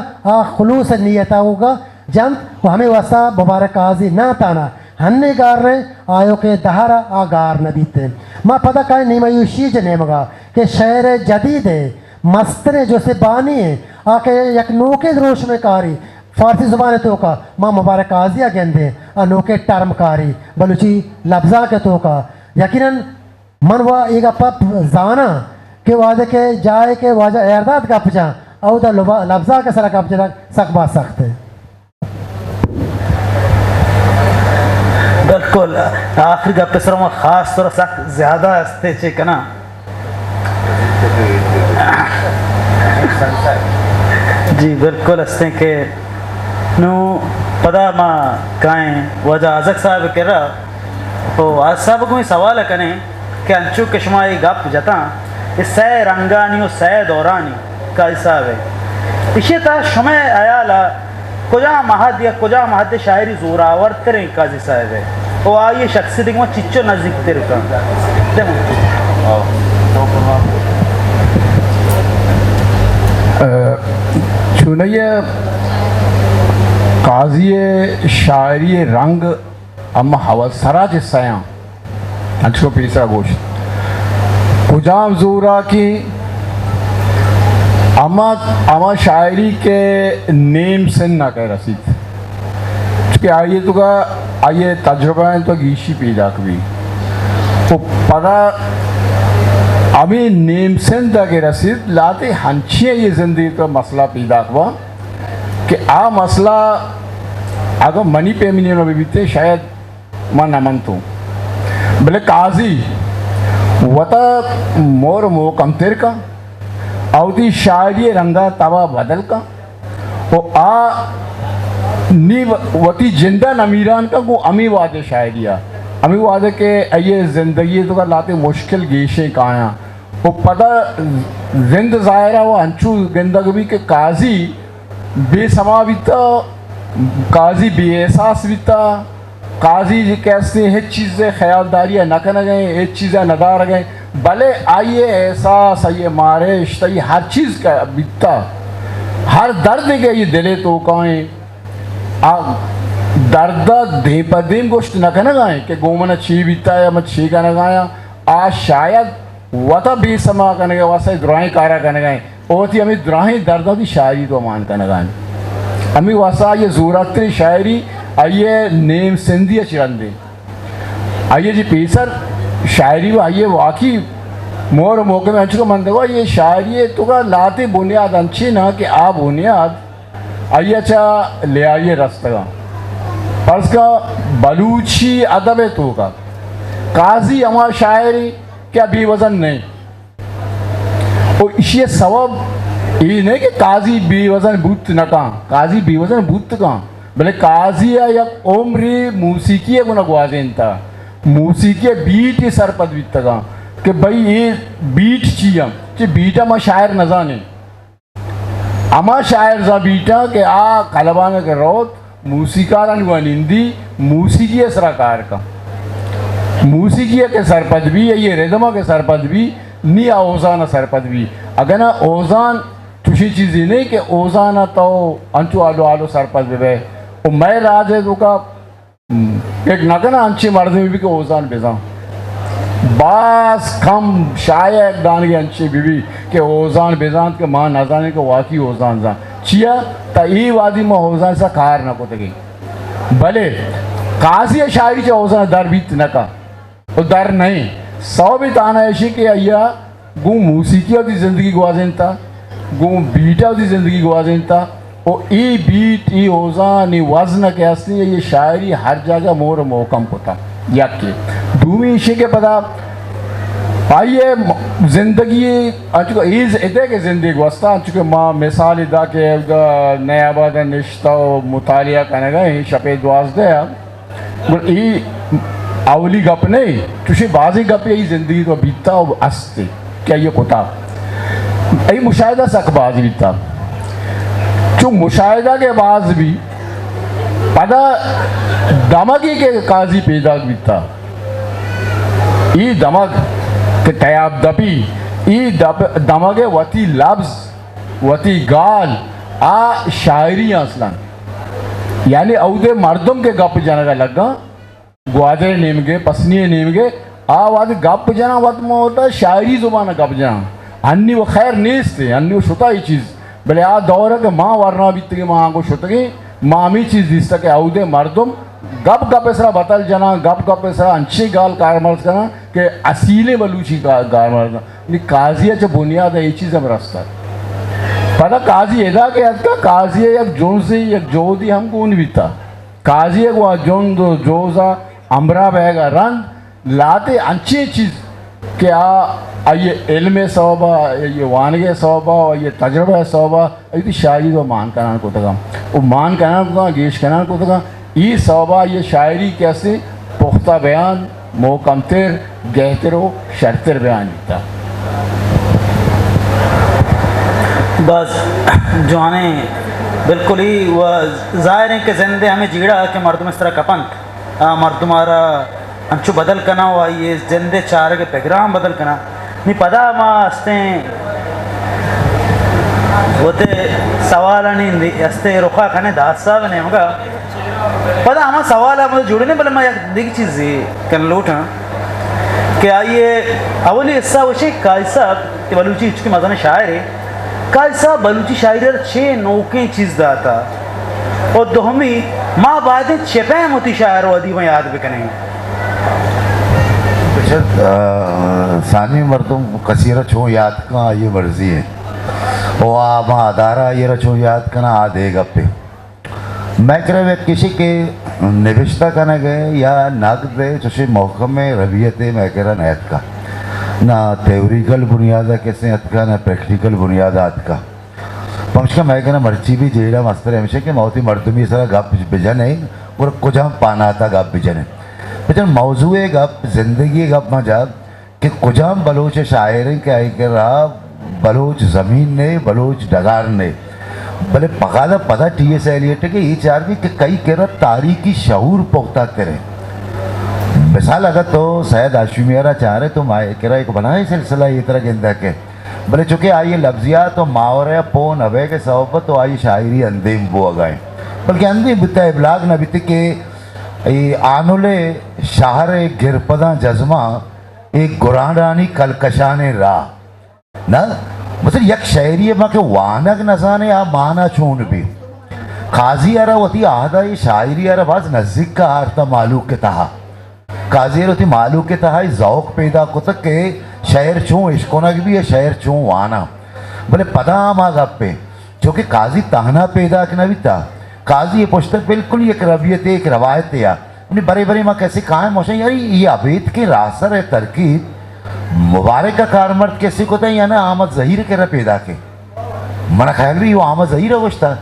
खुलूस नियता होगा जंत वो हमें वसा मुबारक काजी ना ताना हन्ने गार ने आयो के दहारा गार नबी थे माँ पता का नहीं मैं शीज ने मगा कि शहर जदीद है मस्तरे जो से बानी है आके यक नोके रोश में कारी फ़ारसी ज़ुबान तो का माँ मुबारक काजिया गेंदे अनोखे टर्म कारी बलूची लफ्ज़ा के तो का यकीनन मन वा एक अपा जाना के वादे के जाए के वाजा एरदाद का पचा औदा लफ्ज़ा के सरा का पचा सकबा सख्त है बिल्कुल आखिरी गप्पे सर में ख़ास तौर सख्त ज़्यादा हंसते चे कना जी बिल्कुल हंसते के नो पदा माँ काएं वजह अजक साहब कह रहा तो आज साहब को सवाल है कने कि अंचू कश्माई गप जता सै रंगानी सै दौरानी का हिसाब है इसे ता समय आयाला कुजा महद या कुजा महद शायरी जोरावर तेरे काजी साहब है तो आइए शख्सी दिखो चिच्चो नजदीक तेरे का चुनैया काजी शायरी रंग अम्मा हवा सरा जिसया अच्छो पीसा गोश्त कुजाम जोरा की अमा शायरी के नेम से ना कह रसीद चूँकि आइए तो का आइए तजुर्बा है तो गीशी पैदा कभी तो पता अभी नेम से ना के रसीद लाते हंचिए ये जिंदगी का मसला पैदा हुआ कि आ मसला अगर मनी पे मिनी में बीते शायद मैं नमन तो भले काजी वता मोर मो कमतेर का अवधि शायरी रंगा तवा बदल का वो नी वती जिंदा नमीरान का वो अमी वादे शायरिया अमी वादे के ये ज़िंदगी तो का लाते मुश्किल गेशे काया वो पता जिंद ज़ाहिरा वो अंचू गंदगी के काजी बेसमा बीता काजी बेएहसास बीता काजी जी कैसे है चीज़ें ख्यालदारियाँ न करना गए एक चीज़ें नदार गए भले आइए एहसास आइए मारिश ये हर चीज़ का बीता हर दर्द के ये दिले तो काएँ दर्द दे पदेम गोश्त न करना गाए कि गोमन छी बीता या मत छी का न गाया आज शायद वता बेसमा करने के वास्ते द्राही कारा करने गए और थी हमें द्राही दर्द की शायरी तो मान करने गाए हमें वासा ये जोरात्री शायरी आइए नेम सिंधी चिरंदे आइए जी पेसर शायरी आइए वाकई मोर मौके में अंचु मन देखो ये शायरी तो का लाते बुनियाद अंची ना कि आ बुनियाद आइए अच्छा ले आइए रस्तगा पर उसका बलूची अदब है तो का काजी हमारा शायरी क्या बेवजन नहीं और ये सबब ये नहीं कि काजी बेवजन बुत न कहाँ काजी बेवजन बुत कहाँ भले काजी या उम्री मूसीकी है गुना गुआजेन था मूसीकी बीट ही सरपद बीत का कि भाई ये बीट चाहिए बीटा में शायर न जाने अमा शायर जा बीटा के आ कलबान के रोत मूसीकार निंदी मूसीकी सराकार का मूसीकी के सरपद भी ये रेदमा के सरपद भी नी ओजान सरपद भी अगर ना ओजान तुझी चीज़ नहीं कि ओजान तो अंचु आलो आलो सरपद बे और मैं राज है तो का एक नगना अंची मर्द में भी के ओजान बेजा बास कम शायद दान के अंची बीबी के ओजान बेजान के मां न जाने के वाकई ओजान जा चिया ता ई वादी में ओजान सा कार न को तके भले काजी शायरी चे ओजान दर बीत न का और डर नहीं सौ भी ताना ऐसी कि अय्या गू मूसीकी की ज़िंदगी गुआजेन था गू बीटा की ज़िंदगी गुआजेन था और ई बीट ई ओजान ई वज़न के असली ये शायरी हर जगह मोर मोकम होता या के दूमी इशे के पता आइए ज़िंदगी अचुक ईज़ इधर के ज़िंदगी वस्ता अचुक माँ मिसाल इदा के नया बाद निश्ता मुतालिया करने गए शपे द्वास दे ई आवली गप नहीं तुझे बाजी गप यही जिंदगी को बीतता और हंसते क्या ये कोता यही मुशाहिदा सक बाज बीतता जो मुशाहिदा के बाज भी पता दमगी के काजी पैदा बीतता ई दमग के तयाब दबी ई दमगे वती लफ्ज वती गाल आ शायरी असलन यानी औदे मर्दम के गप जाने का लगा ग्वादरे नेमगे पसनिए नेमगे आवाज गप जना वत में होता शायरी जुबान गप जना अन्नी वो खैर नेस थे अन्नी वो शुता ही चीज़ भले आ दौर के माँ वरना बीत के माँ को शुत गई मामी चीज़ दिस के औदे मर्दम गप गप ऐसा बतल जना गप गप ऐसा अंशी गाल कारमर्ज करना के असीले बलूची कारमर्ज काजिया जो बुनियाद है ये चीज़ हम रास्ता पता काजी एदा के हद का काजी एक जोन से एक जोदी हमको उन बीता काजी एक वो जोन दो जोजा अमरा बहेगा रंग लाते अच्छी चीज़ क्या ये इल्म सौबा ये वानगे सौबा ये तजर्बा सौबा ये शायरी तो मान करान को तक वो मान करान को गेश करान को तक ये सौबा ये शायरी कैसे पुख्ता बयान मोकमतर गहतर शर्तर बयान लिखता बस जवाने बिल्कुल ही वह ज़ाहिर है कि ज़िंदे हमें जीड़ा कि मर्दम इस तरह कपंत मर्दमारा अंचु बदल करना हुआ ये जिंदे चार के पैग्राम बदल करना नहीं पता माँ हस्ते होते सवाल नहीं हस्ते रुखा खाने दासा बने मगा पता हमारा सवाल है मुझे जुड़ने बोले मैं एक चीज़ कर लूटा क्या ये अवली हिस्सा वैसे कायसा कि बलूची इसके मज़ा शायर है कायसा बलूची शायर छः नौके चीज़ दाता और दोहमी माँ बाद छपे मोती शायर वदी में याद भी करें सानी मर्दम कसीरा छो याद का ये वर्जी है और आप आधारा ये रचो याद करना आ देगा पे मैं कह रहा किसी के निविष्टा करने गए या नक दे चुशी मौका में रवियत मैं कह रहा नैत का ना थ्योरिकल बुनियाद कैसे हद का ना प्रैक्टिकल बुनियाद का पहुँच का मैं कहना मर्ची भी जेड़ा मस्तर हमेशा कि मौती मर्दमी सारा गप बिजन है और कुछ हम पाना था गप बिजन है लेकिन मौजू गप जिंदगी गप में जब कि कुजाम बलोच शायर क्या कर रहा बलोच ज़मीन ने बलोच डगार ने भले पकादा पता टी एस एलियट के ये चार भी कि कई कह रहा तारीखी शहूर पुख्ता करें मिसाल अगर तो सैयद आशुमियारा चाह रहे तो माए कह रहा एक बनाए सिलसिला ये तरह गेंदा के भले चूँकि आइए लफ्जिया तो मावरे पोन अवे के सबब तो आई शायरी अंदीम बो गए बल्कि अंदीम बिता इबलाग न बित के आनुले शहर गिरपदा जज्मा एक गुरानी कलकशाने राह ना मतलब यक शहरी माँ के वानक नजाने आ माना चून भी काजी अरा वती आहदा ये शायरी अरा बाज नजदीक का आरता मालू के तहा काजी होती मालू के तहा जौक पैदा को तक के शहर चूँ इश्कोना की भी है शहर चूँ वाना बोले पदा मा गप पे जो कि काजी तहना पैदा के नबी था काजी ये पुस्तक बिल्कुल एक रबियत एक रवायत या उन्हें बड़े बड़े माँ कैसे कहा है मोशन यार ये अबेद के रासर है तरकीब मुबारक का कारमर्द कैसे को था या ना आमद जहीर के पैदा के मना ख्याल भी वो आमद जहीर अवस्था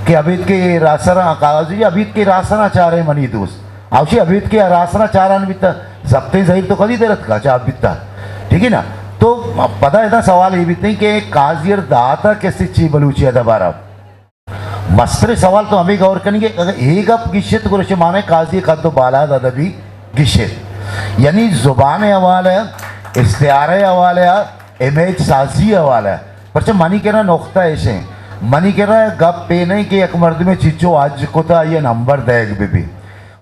कि अबेद के रासरा काजी अबीद के रासना चाह रहे मनी दोस्त आवशी अबीद के रासना चाह रहा बीता जब्ते जहीर तो कभी देरत का चाह बीता ठीक है ना तो पता है ना सवाल ये भी नहीं कि काजियर दाता कैसे ची बलूचिया दबारा मस्तर सवाल तो हमें गौर करेंगे अगर एक अब गिशत को रशे माने काजी का तो बाला दादा भी गिशत यानी जुबान हवाला इस्तारे हवाला इमेज साजी हवाला पर जब मनी कहना नोख्ता ऐसे मनी कह रहा है गप पे नहीं कि एक मर्द में चिच्चो आज को था ये नंबर देग भी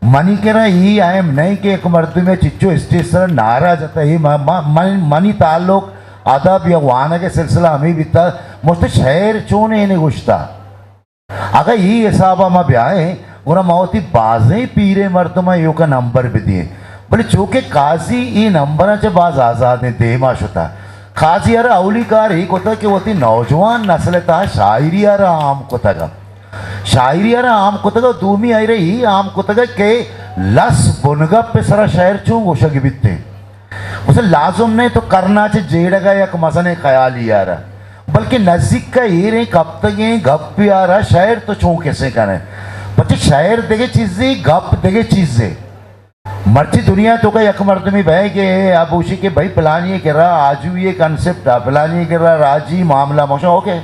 मनी कह रहा ही आयम नहीं कि एक मर्द में चिच्चो स्टेशन नारा जाता ही मनी ताल्लुक अदब या वाना के सिलसिला हमें बीता मुझे शहर चोने ने गुश्ता अगर ये हिसाब हम ब्याहे उन्हें मौती बाजें पीरे मर्द में यो का नंबर भी दिए बोले चूँकि काजी ये नंबर से बाज आज़ाद ने देमाश होता काजी यार अवलीकार ही कोता कि वो नौजवान नस्ल था शायरी यार आम कोता का शायरी यार आम कोता का दूमी आई रही आम कोता का के लस बुनगा पे सारा शहर चूँ गोशा की बित्ते उसे लाजुम ने तो करना चे जेड़गा या मसने ख्याल ही यार बल्कि नजदीक का ये रही कब तक ये गप भी आ रहा शायर तो चूँ कैसे करें बच्चे शायर देखे चीजें गप देखे चीजें मर्ची दुनिया तो का यक मर्द में बह के अब उसी के भाई प्लान ये कर रहा आज ये कंसेप्ट है प्लान ये कर रहा राजी मामला मोशा ओके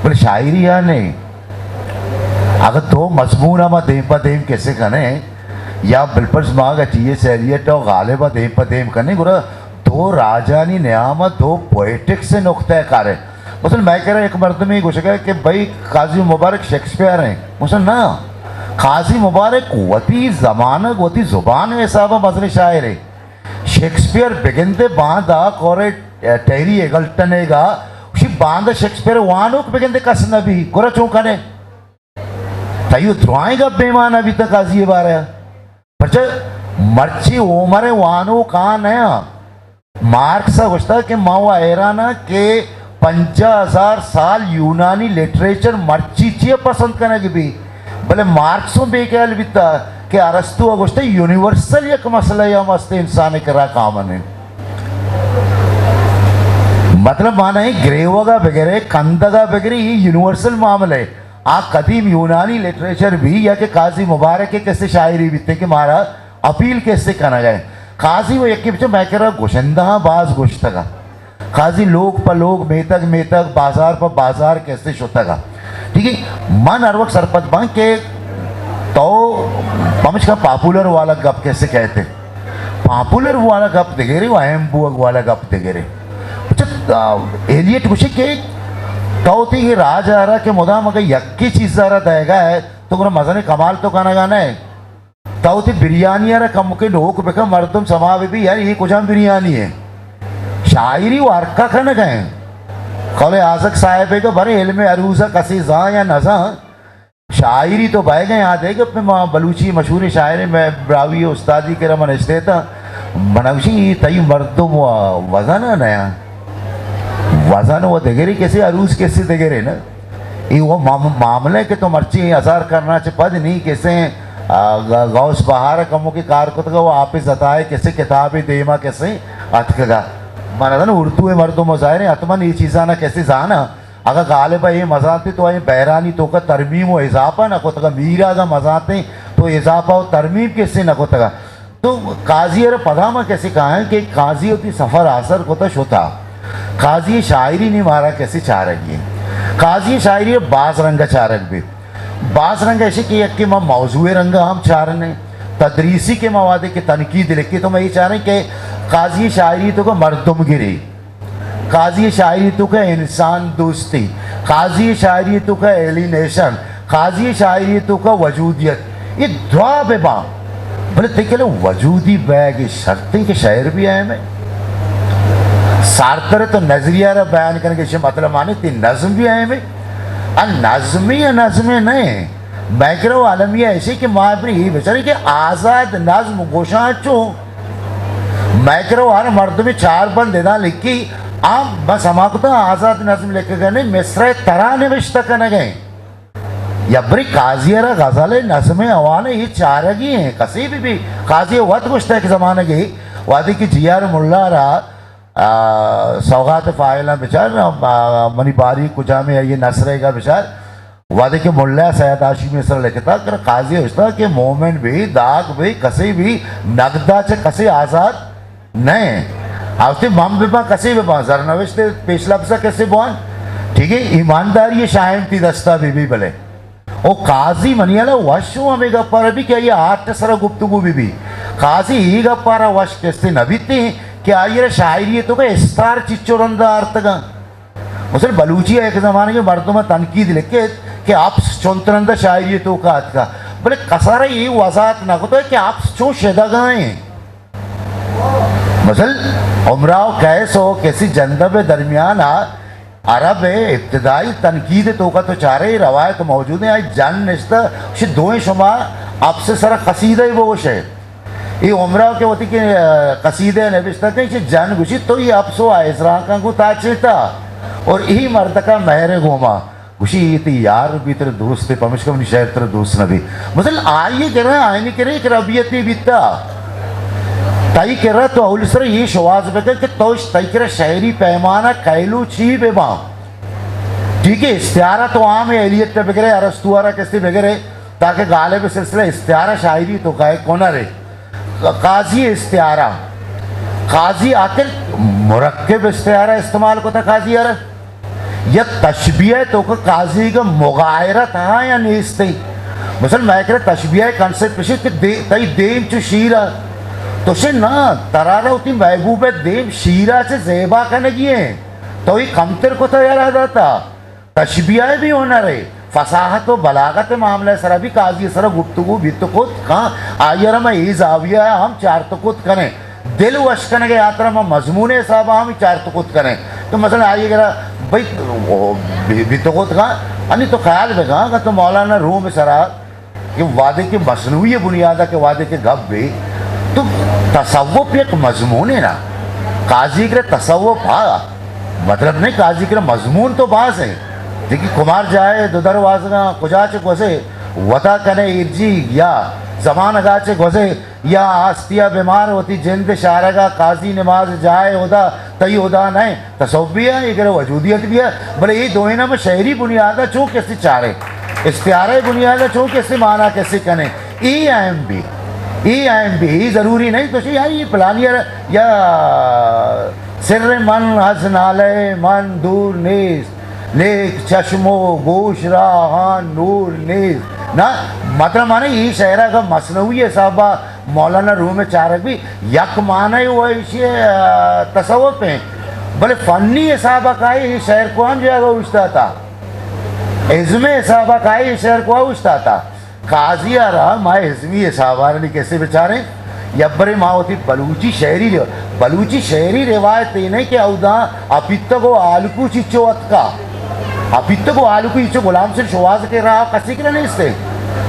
बोले शायरी या नहीं अगर दो मजमून हम देम पर देम कैसे करें या बिल्पर्स मांग चाहिए सैलियट और गालिबा देम पर देम करने गुरा दो राजानी नियामत दो पोएटिक्स से नुकता कार्य मुसल मैं कह रहा एक मर्द में कुछ कहा कि भाई काजी मुबारक शेक्सपियर हैं मुसल ना काजी मुबारक वती ज़मानक वती ज़ुबान हिसाब मसले शायर है शेक्सपियर बिगिनते बांधा कोरे टेरी एगल्टनेगा उसी बांधा शेक्सपियर वानुक बिगिनते कसना भी कोरा चौंकाने तायु ध्रुआएगा बेमान अभी तक काजी ये बार है पर मर्ची उमरे वानु कहाँ नया मार्क्स गुस्ता के मावा एराना के 50,000 साल यूनानी लिटरेचर मर्ची चिए पसंद करने की भी भले मार्क्सों पे क्या अलविदा कि अरस्तु अगुस्ते यूनिवर्सल एक मसला या मस्ते इंसान करा कामन है मतलब माना है ग्रेवगा वगैरह कंदगा वगैरह ये यूनिवर्सल मामला है आ कदीम यूनानी लिटरेचर भी या कि काजी मुबारक के कैसे शायरी भी थे कि मारा अपील कैसे करना गए काजी वो एक पीछे मैं कह रहा गुशंदा बाज गुश्तगा काजी लोग पर लोग मेतक बाजार पर बाजार कैसे शुतगा ठीक है मन अरवक सरपत बन के तो पमच का पॉपुलर वाला गप कैसे कहते पॉपुलर वाला गप दिखे वो एम बुअग वाला गप दिखे एलियट कुछ के तो थी राज आ रहा कि मुदा मगर यक्की चीज आ रहा देगा है तो पूरा मजा ने कमाल तो गाना गाना है तो थी बिरयानी आ रहा कम के ढोक बेका मर्दम समावे भी यार ये कुछ हम बिरयानी है शायरी वारका खाना गए कौले आजक साहब है कि बड़े इल्म अरूजा कसी जा या नजा शायरी तो बह गए याद है कि अपने बलूची मशहूर शायर में ब्रावी उस्तादी के रमन था बनवशी तई मर्दम वजन नया वजन वो देगेरी कैसे अरूज कैसे देगेरे ना ये वो मामले के तो मर्ची असर करना चे पद नहीं कैसे गौस बहार कमों की कार को तो वो आप ही जताए कैसे किताबें देमा कैसे अटकगा माना था ना उर्दू है मर्दो मजाहरे अतमन ये चीज़ा ना कैसे जाना अगर गालिबा ये मजाते तो ये बहरानी तो का तरमीम व इजाफा ना को तगा मीरा का मजाते तो इजाफा और तरमीम कैसे ना को तगा तो काजी अरे पदामा कैसे कहा है कि काजी होती सफ़र आसर को तश होता काजी शायरी नहीं मारा कैसे चारक ये काजी शायरी बास रंग चारक भी बास रंग ऐसे कि एक के माँ मौजूए रंग हम चारने तदरीसी के मवादे के तनकीद लिखी तो मैं ये चाह रही कि काजी शायरी तो का मर्दमगिरी काजी शायरी तो का इंसान दोस्ती काजी शायरी तो का एलिनेशन काजी शायरी तो का वजूदियत ये दुआ बेबा बोले ते वजूदी बैग शर्ती के शायर भी आए में सार्तर तो नजरिया रा बयान करने के मतलब माने ती नज्म भी आए में नज्मी नहीं बैकरो आलमिया ऐसे कि माँ अपनी ही बेचारी कि आज़ाद नज्म गोशा चो मैकरो हर मर्द में 4 बंद देना लिखी आप बस हमारे तो आज़ाद नज्म लेके गए नहीं मिस्र तरह निविष्ट करने गए यबरी काजियरा गज़ल नज़्म अवाने ये 4 ही हैं कसी भी काजी वत गुश्ता के ज़माने की वादी की जियार मुल्ला रा सौगात फ़ाइला बेचार मनी बारी कुजा में ये नसरे का बेचार वादे के मुल्ला सैयद आशिम मिस्र लिखता कर काजी होता कि मोमेंट भी दाग भी कसी भी नगदा चे कसी आज़ाद नहीं आवते मम बेबा कसी बेबा जरनविश्ते पेशलफ्ज़ा कैसे बोन ठीक है ईमानदारी ये शायम ती दस्ता बीबी भले ओ काजी मनियाला वशु हमें गप्पारा भी क्या ये 8 सरा गुप्तगू भी काजी ही गप्पारा वश कैसे नबीते कि आये शायरी तो का इस्तार चिच्चोरंदा अर्थ का मुझे बलूचिया एक ज़माने के मर्दों में तनकीद लिखे कि आप चौंतरंदा शायरी तो का अर्थ का बोले कसारा ये वजात ना को तो कि आप चो शेदा गाएं मसल उमराव कैस हो कैसी जंदब दरमियान अरब इब्तदाई तनकीद तो का तो चारे रवायत मौजूद है आज जन निश्ता शे दोए शुमा आपसे सारा कसीदा ही वो है ये उमराव के वती के कसीदे नबिश्ता के जन गुशी तो ये आपसो आयसरा का को ताचेता और यही मर्द का महरे गोमा गुशी थी यार भी तेरे दोस्त थे पमिश का शहर तेरे दोस्त न भी मतलब आइए कह रहे हैं आईने कह रहे एक रबियत भी बीता ताई कह रहा तो अवसर ये शवाज बेकर कि तोश ताई कह रहा शायरी पैमाना कैलू छी बेबा ठीक है इस्तियारा तो आम है एलियत पे बगैर अरस्तुआरा कैसे बगैर ताकि गालिब सिलसिला इस्तियारा शायरी तो का कौन रे काजी इस्तियारा काजी आखिर मुरक्कब इस्तियारा इस्तेमाल को था काजी यार या तशबिया तो का काजी का मुगायरा था या नहीं इस्ते मसल मैं कह रहा तशबिया कंसेप्ट पे तई देम चु शीरा तो से ना तरारा होती महबूब देव शीरा से जेबा का नहीं है तो ये कमतर को तो यार आता तशबिया भी होना रहे फसाहत व बलागत मामला सरा भी काजी सरा गुफ्तगू भी तो खुद कहाँ आयर में ये जाविया है हम 4 तो खुद करें दिल वश करने के यात्रा में मजमून साहब हम 4 तो खुद करें तो मसला आइए भाई भी तो खुद कहाँ अन्य तो ख्याल में कहाँ तो मौलाना रूम में सरा कि वादे के मसनूई बुनियादा के वादे के गप भी तो तसव्वुफ एक मजमून है ना काजी के तसव्वुफ मतलब नहीं काजी के मजमून तो बास है देखिए कुमार जाए दुदर वाजगा कुजाचे गोसे वता कने इर्जी या जमान गाचे गोसे या आस्तिया बीमार होती जिंद शारगा काजी नमाज जाए उदा तई उदा नहीं तसव्वुफ भी है ये वजूदियत भी है बोले ये दोनों में शहरी बुनियादा चो कैसे चारे इस्तियारे बुनियादा चो कैसे माना कैसे कने ई ज़रूरी नहीं तो ये प्लानियर या सिर मन हज नाले मन दूर नेज नेक चश्मो गोश राहान नूर नेज ना मतलब माने ये शहरा का मसनवी है साहबा मौलाना रूम में चारक भी यक माने वो इसे तसव्वुफ है बोले फन्नी साहबा का ये शहर को हम जगह उछता था इज़्मे साहबा का ये शहर को उछता था काजिया रहा माए हिजमी साहबार ने कैसे बेचारे यब्बरे माँ होती बलूची शहरी रिवायत ये नहीं कि अवदा अपित्त को आलकू चिच्चो का अपित्त को आलकू चिच्चो गुलाम से शवाज के रहा कसी के नहीं इससे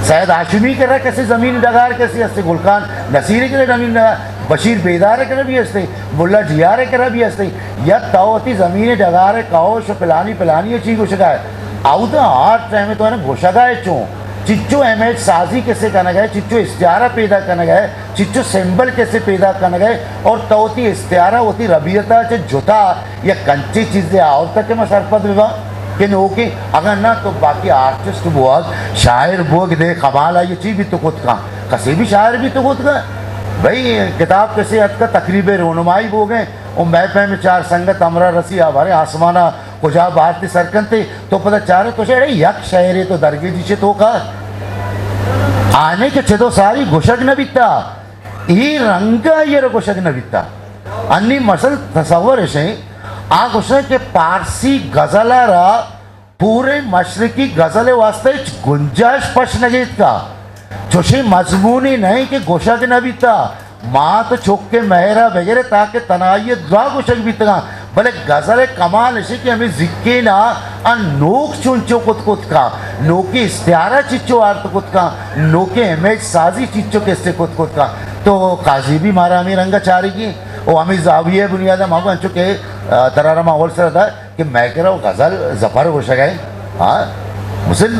सैयद आशिमी के रहा कैसे ज़मीन डगार कैसे हंसते गुलकान नसीर के ज़मीन डगार बशीर बेदार के भी हंसते मुल्ला जियारे के भी हंसते या तावती ज़मीन डगार कहो शो पिलानी चीज घुसगाए अवदा आठ टाइम तो है ना घुसगाए चो चिच्चो एमएच साजी कैसे करना गए चिच्चो इस्तियारा पैदा करना गए चिच्चो सिंबल कैसे पैदा करना गए और तोती इस्तियारा होती रबियता चे जुता या कंची चीज़ें और तक के मसरपत विवाह कि ओके अगर ना तो बाकी आर्टिस्ट बोग शायर बोग दे कमाल ये चीज़ भी तो खुद का कसी भी शायर भी तो खुद का भाई किताब किसी हद का तकरीब रोनुमाई हो गए और मैं में चार संगत अमरा रसी आभारे आसमाना कुजा भारती सरकन थे तो पता चाह रहे तो शेड़े यक शहरे तो दरगे जी तो का आने के छेदो सारी घुशक न बिकता ही रंग ये घुशक न बिकता अन्नी मसल तस्वर से आ घुशक के पारसी गजला रा पूरे मशरकी गजले वास्ते गुंजाइश पश नगीत का जोशी मजमूनी नहीं कि गोशक न बीता माँ तो चौक के मेहरा वगैरह ताकि तनाइय द्वा गोशक बीतगा भले गजल कमाल ऐसे कि हमें जिक्के ना नोक चुनचो कुत का नोके इस्तियारा चिच्चो आर्त कुत का नोके इमेज साजी चिच्चो कैसे कुत का तो काजी भी मारा हमें रंगा चारी की वो हमें जाविये बुनियादा माँ को अंचो के तरारा माहौल से रहता कि मैं कह रहा हूँ गजल जफर गोशक है हाँ मुसल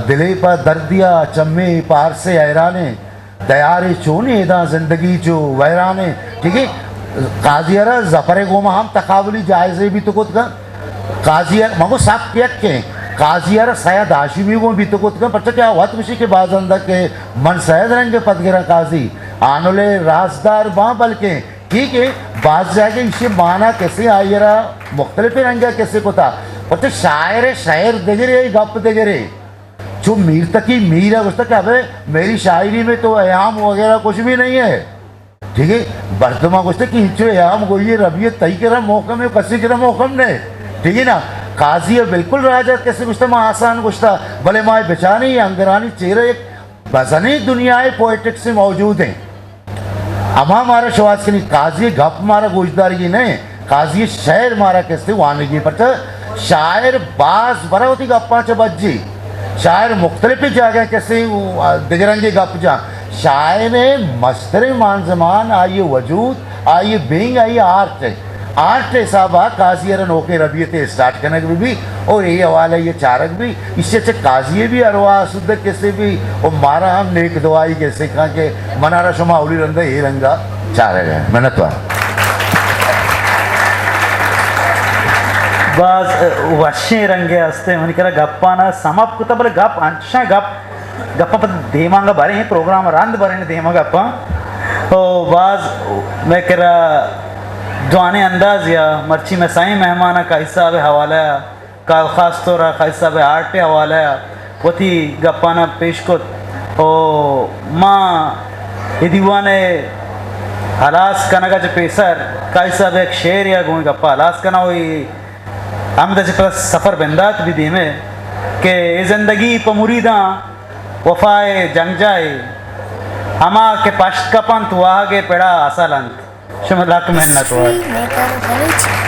दिले पर दर्दिया चम्मे पार से हैराने दयारे चोने दा जिंदगी जो वैराने ठीक है काजियारा जफरे गोमा हम तकाबली जायजे भी तो कुछ का काजिया मगो साफ किया के काजियारा सयाद हाशिमी को भी तो कुछ का पर क्या हुआ तुमसे के बाज अंदर के मन सयाद रंग के पदगिरा काजी आनोले राजदार बाँ बल्कि ठीक है बाज जाके इसे माना कैसे आयरा मुख्तलिफ रंगा कैसे को था पर शायर शायर देगरे गप देगरे जो मीर तकी मीर है उस तक अबे मेरी शायरी में तो एयाम वगैरह कुछ भी नहीं है ठीक है बर्तमा कुछ तक जो एयाम को ये रबियत तई कर मौका में कसी कर मौका ने ठीक है ना काजी है बिल्कुल राजा कैसे कुछ था आसान कुछ था भले माए बेचानी अंगरानी चेहरे एक बजनी दुनिया पोएटिक्स से मौजूद हैं अमा मारा शवास के नहीं काजी गप मारा गोजदारी की नहीं काजी शायर मारा कैसे वानगी पर शायर बाज बरा होती गप्पा च बज्जी शायर मुख्तलिफ जगह कैसे दिगरंगी गप जा शायर मस्तरे मान जमान आइए वजूद आइए बिंग आइए आर्ट हिसाब काजियर नौके रबियत स्टार्ट करने के भी और ये हवाला ये चारक भी इससे अच्छे काजिए भी अरवा शुद्ध कैसे भी और मारा हम नेक दवाई कैसे कहा के मनारा शुमा उली रंगा ये रंगा चारक है मेहनत बाज वर्षे रंगे असते मन करा गप्पाना समाप कुता बले गप अंशा गप्पा पर देमांगा बारे हैं प्रोग्राम रांद बारे ने देमा गप्पा तो बाज मैं करा जवाने अंदाज या मर्ची में साई मेहमाना का हिस्सा है हवाला का खास तौर का हिस्सा है आर्ट हवाला वती गप्पाना पेश को ओ माँ ये दीवाने हलास कनगा जो पेसर का हिस्सा है एक शेर या गोई गप्पा हलास कना हुई हम दस पर सफ़र बंदात भी दी में के ज़िंदगी पर मुरीदा वफ़ाए जंग जाए हमा के पश्त का पंत वाह के पेड़ा असलंत शुमलाक मेहनत हुआ